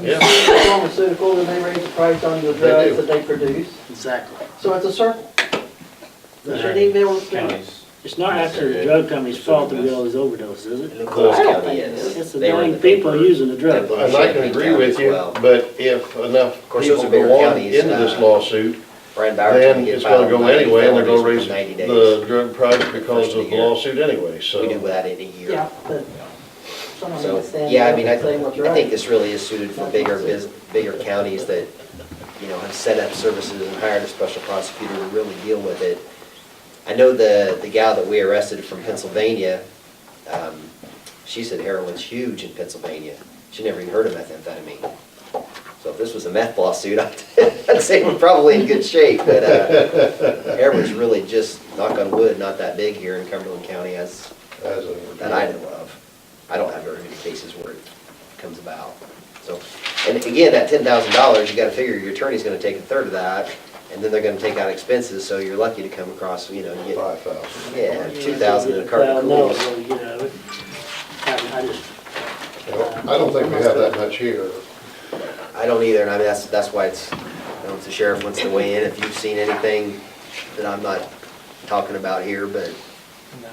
Yeah. Pharmaceutical, and they raise the price on the They drugs do. that they produce, Exactly. so it's a circle. They shouldn't even be able to. Counties. It's not after the drug company's fault that we all these overdoses, is it? Nicholas I don't County think is. It's the They were in dang the people paper. using the drug. Temple. And I can agree with you, but if enough course, people those are bigger go on counties, into this lawsuit, Brian Bauer then it's gonna go anyway, and they're gonna raise 90 days. the drug price because First of of the the year. lawsuit anyway, so. We do that in a year. Yeah, but someone So, needs to stand yeah, I up mean, and say what's I right. think this really is suited for bigger counties that, you know, have set up services and hired a special prosecutor to really deal with it. I know the gal that we arrested from Pennsylvania, she said heroin's huge in Pennsylvania. She never even heard of methamphetamine. So if this was a meth lawsuit, I'd say we're probably in good shape, but heroin's really just, knock on wood, not that big here in Cumberland County as that I know of. I don't have very many cases where it comes about. So, and again, that $10,000, you gotta figure your attorney's gonna take a third of that, and then they're gonna take out expenses, so you're lucky to come across, you know, you get, 5,000. yeah, 2,000 in a carton of No, cookies. really get out of it. I just, I don't think we have that much here. I don't either, and I mean, that's why it's, I don't know if the sheriff wants to weigh in, if you've seen anything that I'm not talking about here, but No.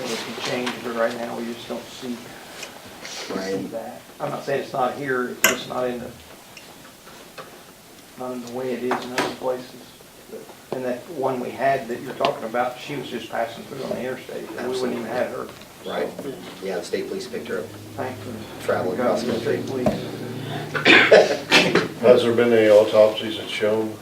Maybe it can change, but right now we just don't see that. I'm not saying it's not here, it's just not in the way it is in other places. But- And that one we had that you're talking about, she was just passing through on the interstate, and we wouldn't even have her. right, yeah, the state police picked her up. Thankfully. Traveling across the country. State police. Has there been any autopsies that shown,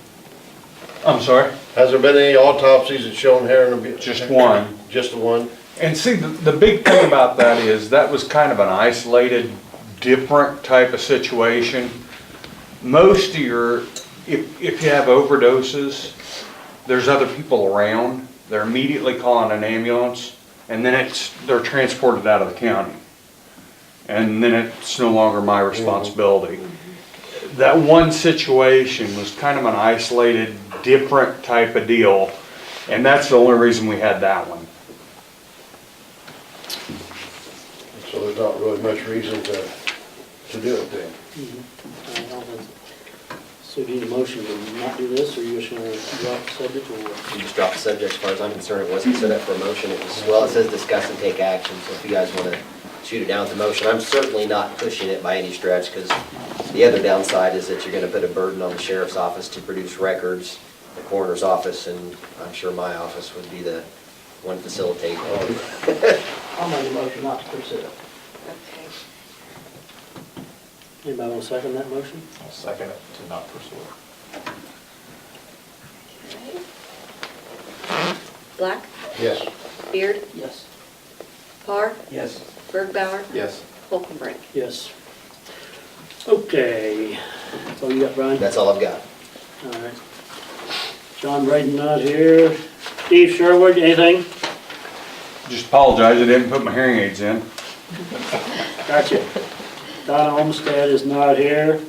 I'm sorry? has there been any autopsies that shown heroin abuse? Just one. Just the one? And see, the big thing about that is that was kind of an isolated, different type of situation. Most of your, if you have overdoses, there's other people around. They're immediately calling an ambulance, and then they're transported out of the county. And then it's no longer my responsibility. That one situation was kind of an isolated, different type of deal, and that's the only reason we had that one. So there's not really much reason to do it then. I don't think so. Do you need a motion to not do this, or you just gonna drop the subject, or what? You just dropped the subject, as far as I'm concerned, it wasn't set up for a motion, it was, well, it says discuss and take action, so if you guys wanna shoot it down with the motion, I'm certainly not pushing it by any stretch, because the other downside is that you're gonna put a burden on the sheriff's office to produce records, the coroner's office, and I'm sure my office would be the one facilitating. I'll make a motion not to pursue it. Okay. Anybody want to second that motion? I'll second it to not pursue it. Okay. Black, Yes. Beard, Yes. Parr, Yes. Bergbauer, Yes. Holcombrink. Yes. Okay, that's all you got, Brian? That's all I've got. All right. John Braden not here. Steve Sherwood, anything? Just apologize, I didn't put my hearing aids in. Gotcha. Donna Olmsted is not here.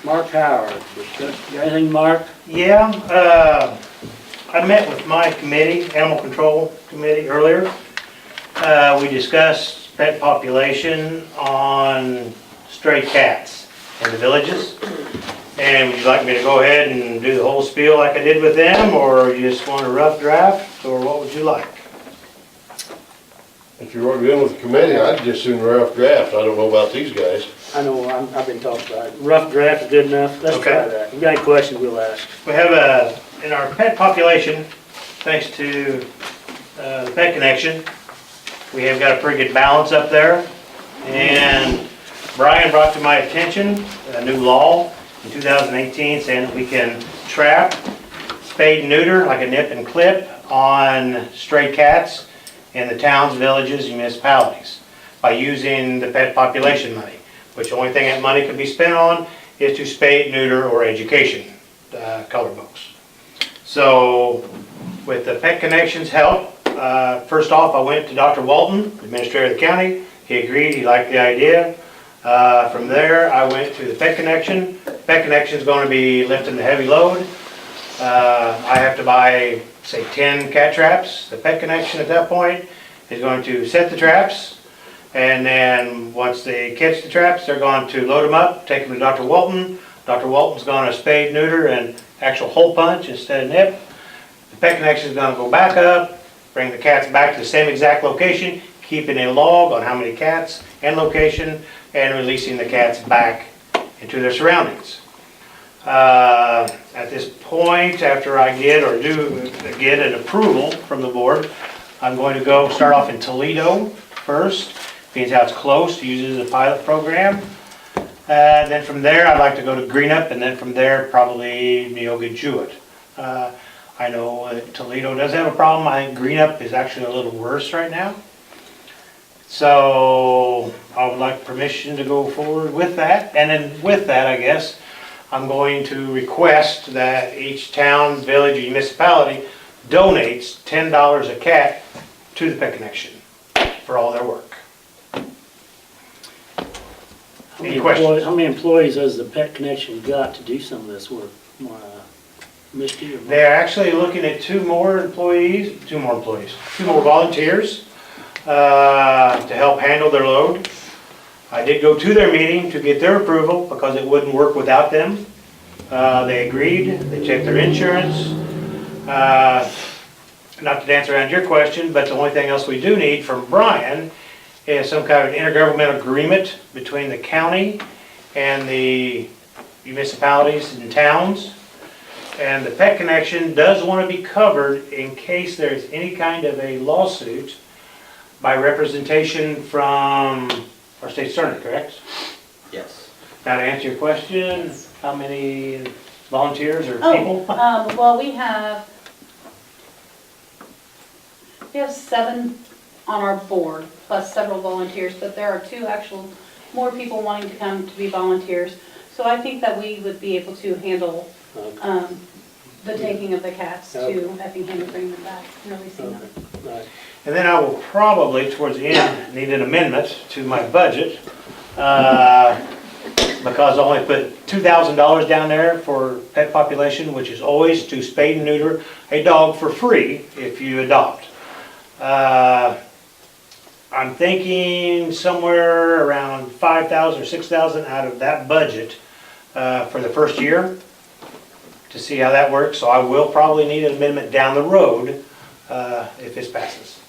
Mark Howard, got anything, Mark? Yeah, I met with my committee, Animal Control Committee, earlier. We discussed pet population on stray cats in the villages. And would you like me to go ahead and do the whole spiel like I did with them, or you just want a rough draft, or what would you like? If you're already in with the committee, I'd just soon rough draft. I don't know about these guys. I know, I've been talking about it. Rough draft is good enough. Let's try Okay. that. If you got any questions, we'll ask. We have in our pet population, thanks to the Pet Connection, we have got a pretty good balance up there. And Brian brought to my attention a new law in 2018 saying that we can trap, spade and neuter, like a nip and clip, on stray cats in the towns, villages, and municipalities by using the pet population money, which the only thing that money could be spent on is to spay, neuter, or education, color books. So with the Pet Connections help, first off, I went to Dr. Walton, Administrator of the county. He agreed, he liked the idea. From there, I went to the Pet Connection. Pet Connection is going to be lifting the heavy load. I have to buy, say, 10 cat traps. The Pet Connection at that point is going to set the traps, and then once they catch the traps, they're going to load them up, take them to Dr. Walton. Dr. Walton's going to spay, neuter, and actual hole punch instead of nip. The Pet Connection is going to go back up, bring the cats back to the same exact location, keeping a log on how many cats and location, and releasing the cats back into their surroundings. At this point, after I get an approval from the board, I'm going to start off in Toledo first, being how it's close, to use it as a pilot program. Then from there, I'd like to go to Greenup, and then from there, probably Neoga Jewett. I know Toledo does have a problem. I think Greenup is actually a little worse right now. So I would like permission to go forward with that. And then with that, I guess, I'm going to request that each town, village, or municipality donates $10 a cat to the Pet Connection for all their work. Any questions? How many employees has the Pet Connection got to do some of this work? Misty or? They're actually looking at two more volunteers to help handle their load. I did go to their meeting to get their approval because it wouldn't work without them. They agreed, they checked their insurance. Not to dance around your question, but the only thing else we do need from Brian is some kind of intergovernmental agreement between the county and the municipalities and towns. And the Pet Connection does want to be covered in case there's any kind of a lawsuit by representation from our state attorney, correct? Yes. Now to answer your question, how many volunteers or people? Well, we have 7 on our board, plus several volunteers, but there are 2 actual more people wanting to come to be volunteers. So I think that we would be able to handle the taking of the cats to Effingham and bringing them back and releasing them. Right. And then I will probably, towards the end, need an amendment to my budget, because I only put $2,000 down there for pet population, which is always to spay and neuter a dog for free if you adopt. I'm thinking somewhere around $5,000 or $6,000 out of that budget for the first year to see how that works. So I will probably need an amendment down the road if this passes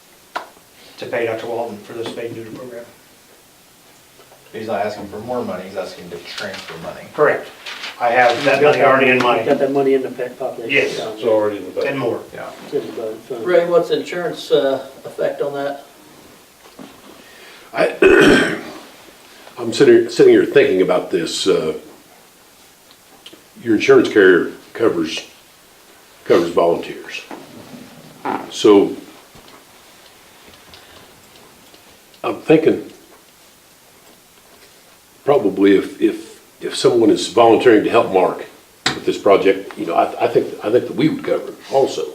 to pay Dr. Walton for the spay and neuter program. He's not asking for more money, he's asking to transfer money. Correct. I have that money already in Got my, that money in the pet population? Yes. It's already in the budget. 10 more. Yeah. It's in the budget fund. Ray, what's insurance effect on that? I'm sitting here thinking about this. Your insurance carrier covers volunteers. So I'm thinking probably if someone is volunteering to help Mark with this project, I think that we would cover it also.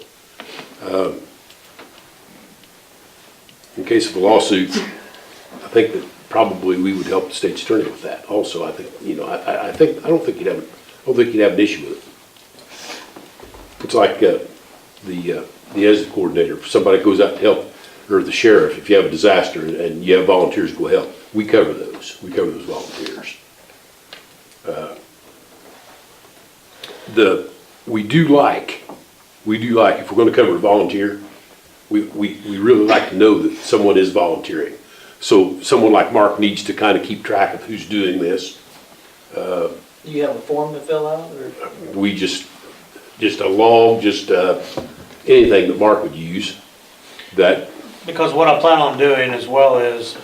In case of a lawsuit, I think that probably we would help the state's attorney with that also. I think, I don't think you'd have an issue with it. It's like the ESDA coordinator. If somebody goes out to help, or the sheriff, if you have a disaster and you have volunteers go help, we cover those. We cover those volunteers. We do like if we're going to cover a volunteer, we really like to know that someone is volunteering. So someone like Mark needs to kind of keep track of who's doing this. Do you have a form to fill out, or? We just a log, anything that Mark would use. That Because what I plan on doing as well is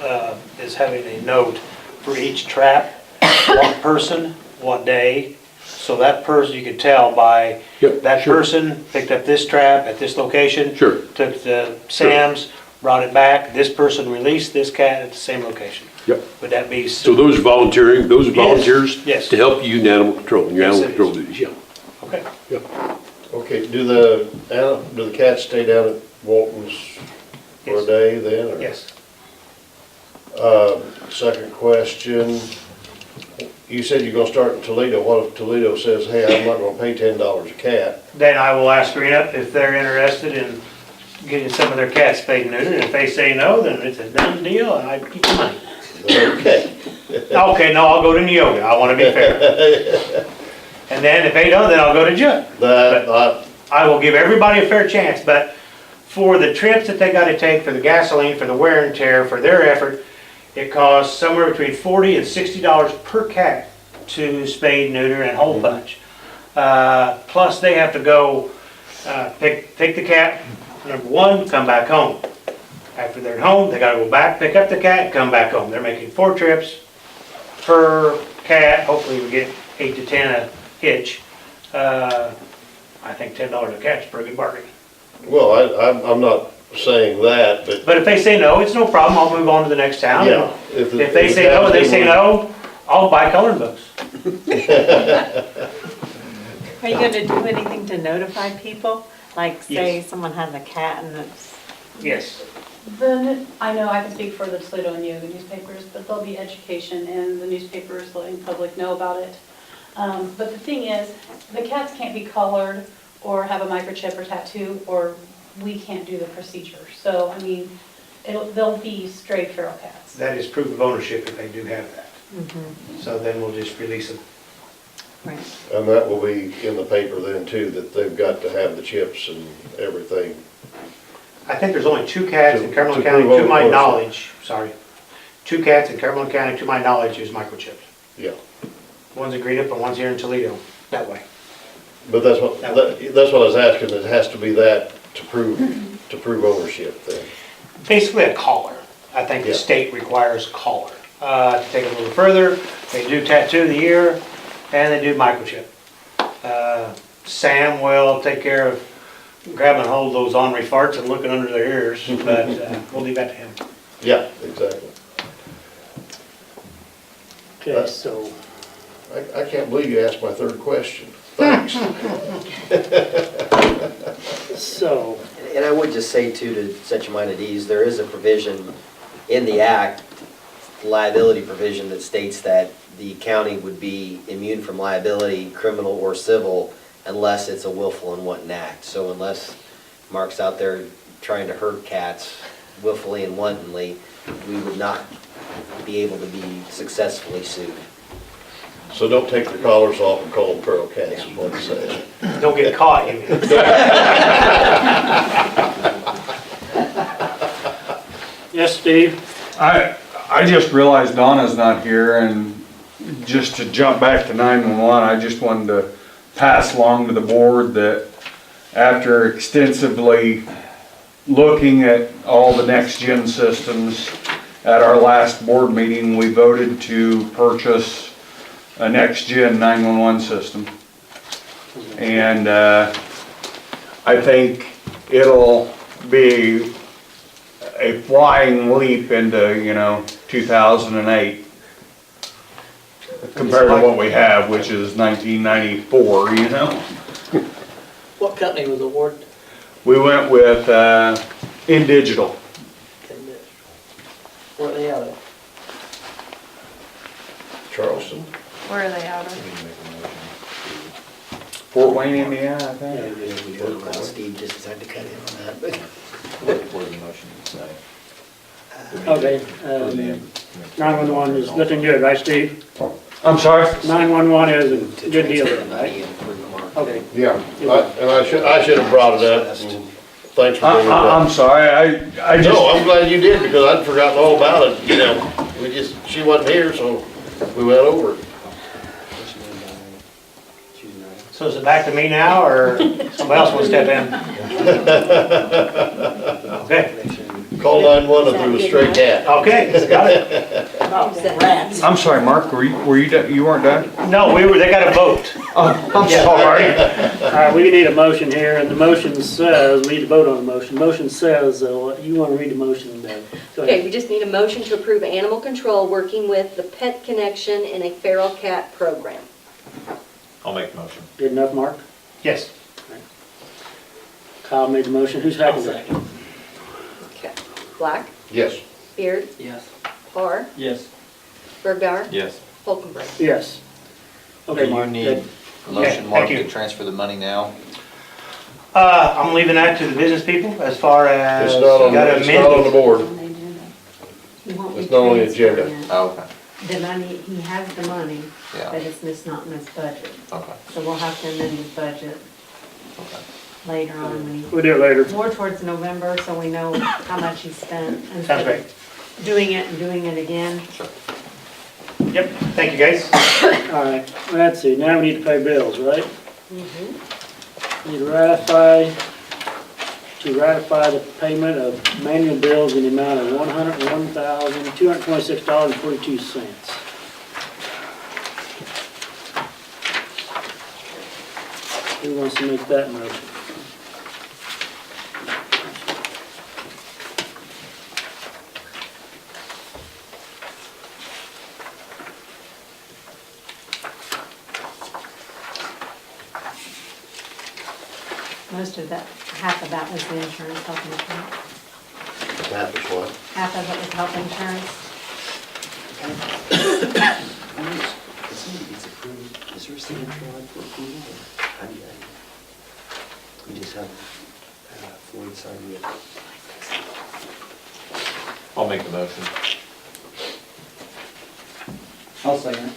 having a note for each trap, what person, what day. So that person, you could tell by Yep, that sure. person picked up this trap at this location. Sure. Took the Sam's, brought it back, this person released this cat at the same location. Yep. Would that be? So those are volunteering, those are volunteers Yes. to help you in animal control, in your Yes, animal it control is. duties, yeah. Okay. Okay, do the cats stay down at Walton's for a Yes. day then? or- Yes. Second question, you said you're gonna start in Toledo. What if Toledo says, hey, I'm not gonna pay $10 a cat? Then I will ask Greenup if they're interested in getting some of their cats spayed and neutered. If they say no, then it's a done deal and I keep the money. Okay. Okay, no, I'll go to Neoga. I want to be fair. And then if they don't, then I'll go to Judd. I will give everybody a fair chance, but for the trips that they gotta take, for the gasoline, for the wear and tear, for their effort, it costs somewhere between $40 and $60 per cat to spade, neuter, and hole punch. Plus, they have to go, take the cat, number one, come back home. After they're at home, they gotta go back, pick up the cat, and come back home. They're making 4 trips per cat. Hopefully we get 8 to 10 a hitch. I think $10 a cat's a pretty good bargain. Well, I'm not saying that, but But if they say no, it's no problem, I'll move on to the next town. yeah. If they say no, they say no, I'll buy coloring books. Are you gonna do anything to notify people? Like, say Yes. someone has a cat and it's, Yes. I know I can speak for the Toledo and Neoga newspapers, but there'll be education in the newspapers letting the public know about it. But the thing is, the cats can't be collared or have a microchip or tattoo, or we can't do the procedure. So, I mean, they'll be stray feral cats. That is proof of ownership if they do have that. So then we'll just release them. right. And that will be in the paper then too, that they've got to have the chips and everything. I think there's only 2 cats in To Cumberland prove County, to my ownership. knowledge, sorry. 2 cats in Cumberland County, to my knowledge, use microchips. Yeah. One's in Greenup and one's here in Toledo, that way. But that's what I was asking, it has to be that to prove ownership then. Basically a collar. I think the Yeah. state requires collar. To take it a little further, they do tattoo of the ear and they do microchip. Sam will take care of grabbing hold of those ornery farts and looking under their ears, but we'll leave that to him. Yeah, exactly. Okay, so, I can't believe you asked my third question. Thanks. so, And I would just say too, to set your mind at ease, there is a provision in the act, liability provision, that states that the county would be immune from liability, criminal or civil, unless it's a willful and wanton act. So unless Mark's out there trying to hurt cats willfully and wantonly, we would not be able to be successfully sued. So don't take their collars off and call them feral cats, is what it says. Don't get caught, you mean. yes, Steve? I just realized Donna's not here, and just to jump back to 911, I just wanted to pass along to the board that after extensively looking at all the next-gen systems, at our last board meeting, we voted to purchase a next-gen 911 system. And I think it'll be a flying leap into, 2008 compared to what we have, which is 1994, What company was awarded? We went with InDigital. Where are they out of? Charleston? Where are they out of? Fort Wayne, Indiana, I think. Well, Steve just decided to cut in on that, but. For the motion to say. Okay, 911 is looking good, right, Steve? I'm sorry? 911 is a good deal, right? Okay. Yeah, and I should have brought it up, and thanks for bringing it up. I'm sorry, I just. No, I'm glad you did, because I'd forgotten all about it, she wasn't here, so we went over it. So is it back to me now, or somebody else want to step in? Okay. Call 911 if there was a stray cat. Okay, got it. Rats. I'm sorry, Mark, were you done? You weren't done? No, they got a vote. Oh, I'm sorry. All right, we need a motion here, and the motion says, we need to vote on the motion. Motion says, you want to read the motion, Deb? Go Okay, ahead. we just need a motion to approve animal control working with the Pet Connection in a feral cat program. I'll make the motion. Good enough, Mark? Yes. Kyle made the motion, who's seconded it? Okay. Black, Yes. Beard, Yes. Parr, Yes. Bergauer, Yes. Holcomb. Yes. Okay, Do you Mark. need good. a motion, thank Mark, you. to transfer the money now? I'm leaving that to the business people as far as. It's not on, gotta it's amend not on it. the board. On the agenda. He won't be It's not on the agenda. transferring it. Oh, okay, The money, he has the money, but yeah, it's just not in his budget. okay, So we'll have to amend his budget okay. later on when We'll do it later. more towards November, so we know how much he spent. Sounds Instead great. of doing it and doing it again. Yep, thank you, guys. All right, let's see, now we need to pay bills, right? Mm-hmm. Need to ratify the payment of manual bills in the amount of $101,226.42. Who wants to make that motion? Most of that, half of that was the insurance, health insurance. That was what? Half of it was health insurance. It's approved. Is there a signature line for approval? Or how do you? We just have Floyd sign it. I'll make the motion. I'll second it.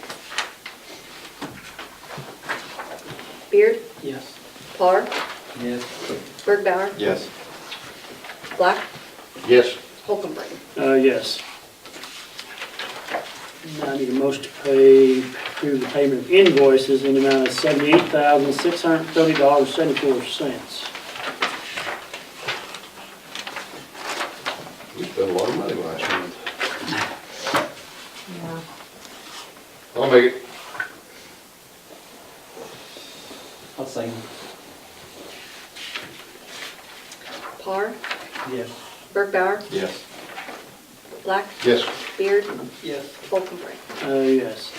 Beard, Yes. Parr, Yes. Bergauer, Yes. Black, Yes. Holcomb. Yes. Now I need a motion to approve the payment of invoices in the amount of $78,630.74. We spent a lot of money last month. Yeah. I'll make it. I'll second it. Parr, Yes. Bergauer, Yes. Black, Yes. Beard, Yes. Holcomb. Yes.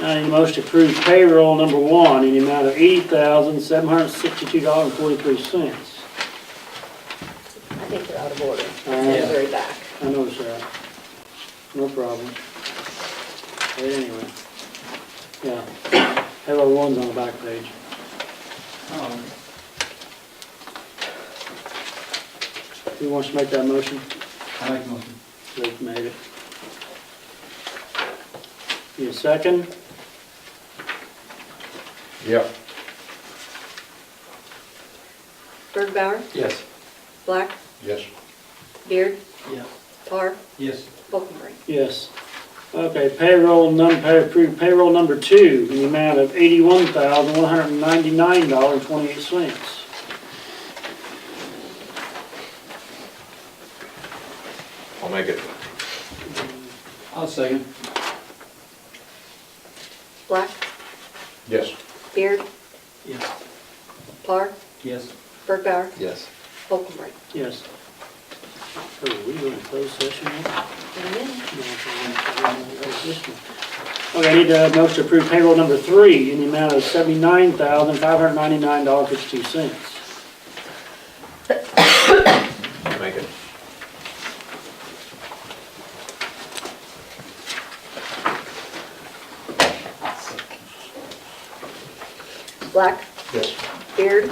Now I need a motion to approve payroll number 1 in the amount of $80,762.43. I think they're out of order. It's in Yeah. the very back. I noticed that. No problem. But anyway, yeah, payroll 1's on the back page. Oh, Who wants to make that motion? I make the motion. Luke made it. Need a second? Yeah. Bergauer, Yes. Black, Yes. Beard, Yes. Parr, Yes. Holcomb. Yes. Okay, approved payroll number 2 in the amount of $81,199.28. I'll make it. I'll second. Black, Yes. Beard, Yes. Parr, Yes. Bergauer, Yes. Holcomb. Yes. Oh, we going to close session now? Okay, I need a motion to approve payroll number 3 in the amount of $79,599.52. I'll make it. Black, Yes. Beard,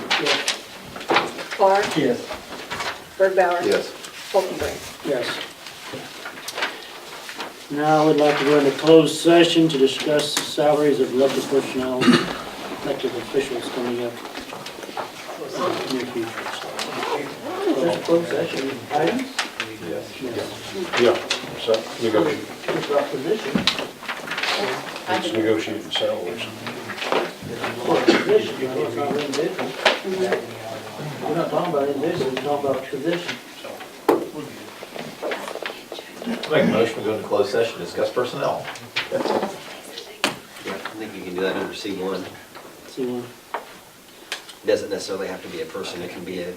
Parr, Yes. Bergauer, Yes. Holcomb. Yes. Now, I would like to go into closed session to discuss the salaries of elected personnel, elected officials coming up in the near future. That's closed session items. Yes. Yeah. So, negotiate, It's our position. it's negotiating salaries. Position, it's not individual. We're not talking about individual, we're talking about position. Make a motion, we go into closed session, discuss personnel. Yeah, I think you can do that under C1. See one? It doesn't necessarily have to be a person, it can be a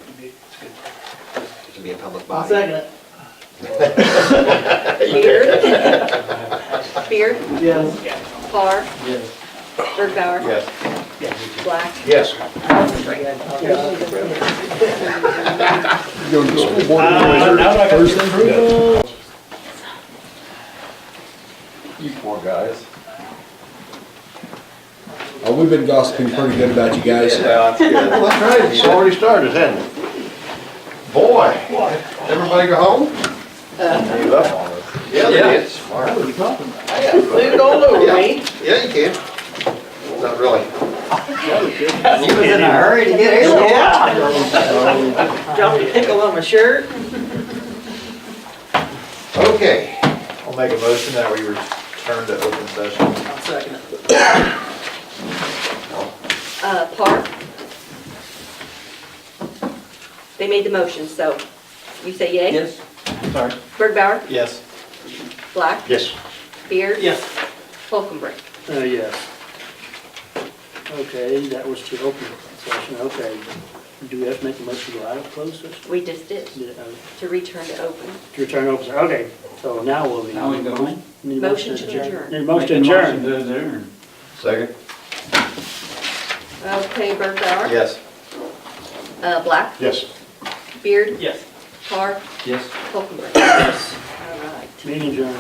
public I'll body. second it. Beard? Beard? Yes. Parr? Yes. Bergbauer? Yes. Black? Yes. You going to the school board Now do I got Thursday? to approve? You poor guys. Oh, we've been gossiping pretty good about you guys. Yeah, that's good. Well, that's right, it's already started, hasn't it? Boy, everybody go home? Gave up on us. Yeah, they did. What are you talking about? I got food. Leave it all over me. Yeah, you can. Not really. You was in a hurry to get here? Yeah. Dropped a pickle on my shirt. Okay. I'll make a motion that we return to open session. I'll second it. Parr? They made the motion, so you say yay? Yes. Sorry. Bergbauer? Yes. Black? Yes. Beard? Yes. Holcomb. Yes. Okay, that was to open session, okay. Do we have to make a motion to go out of closed session? We just did, to return to open. To return open, session. Okay, so now we'll be. Now we go home? Need a Motion to adjourn. Need a motion to adjourn. Second? Okay, Bergbauer? Yes. Black? Yes. Beard? Yes. Parr? Yes. Holcomb. Yes. All right. Meeting adjourned.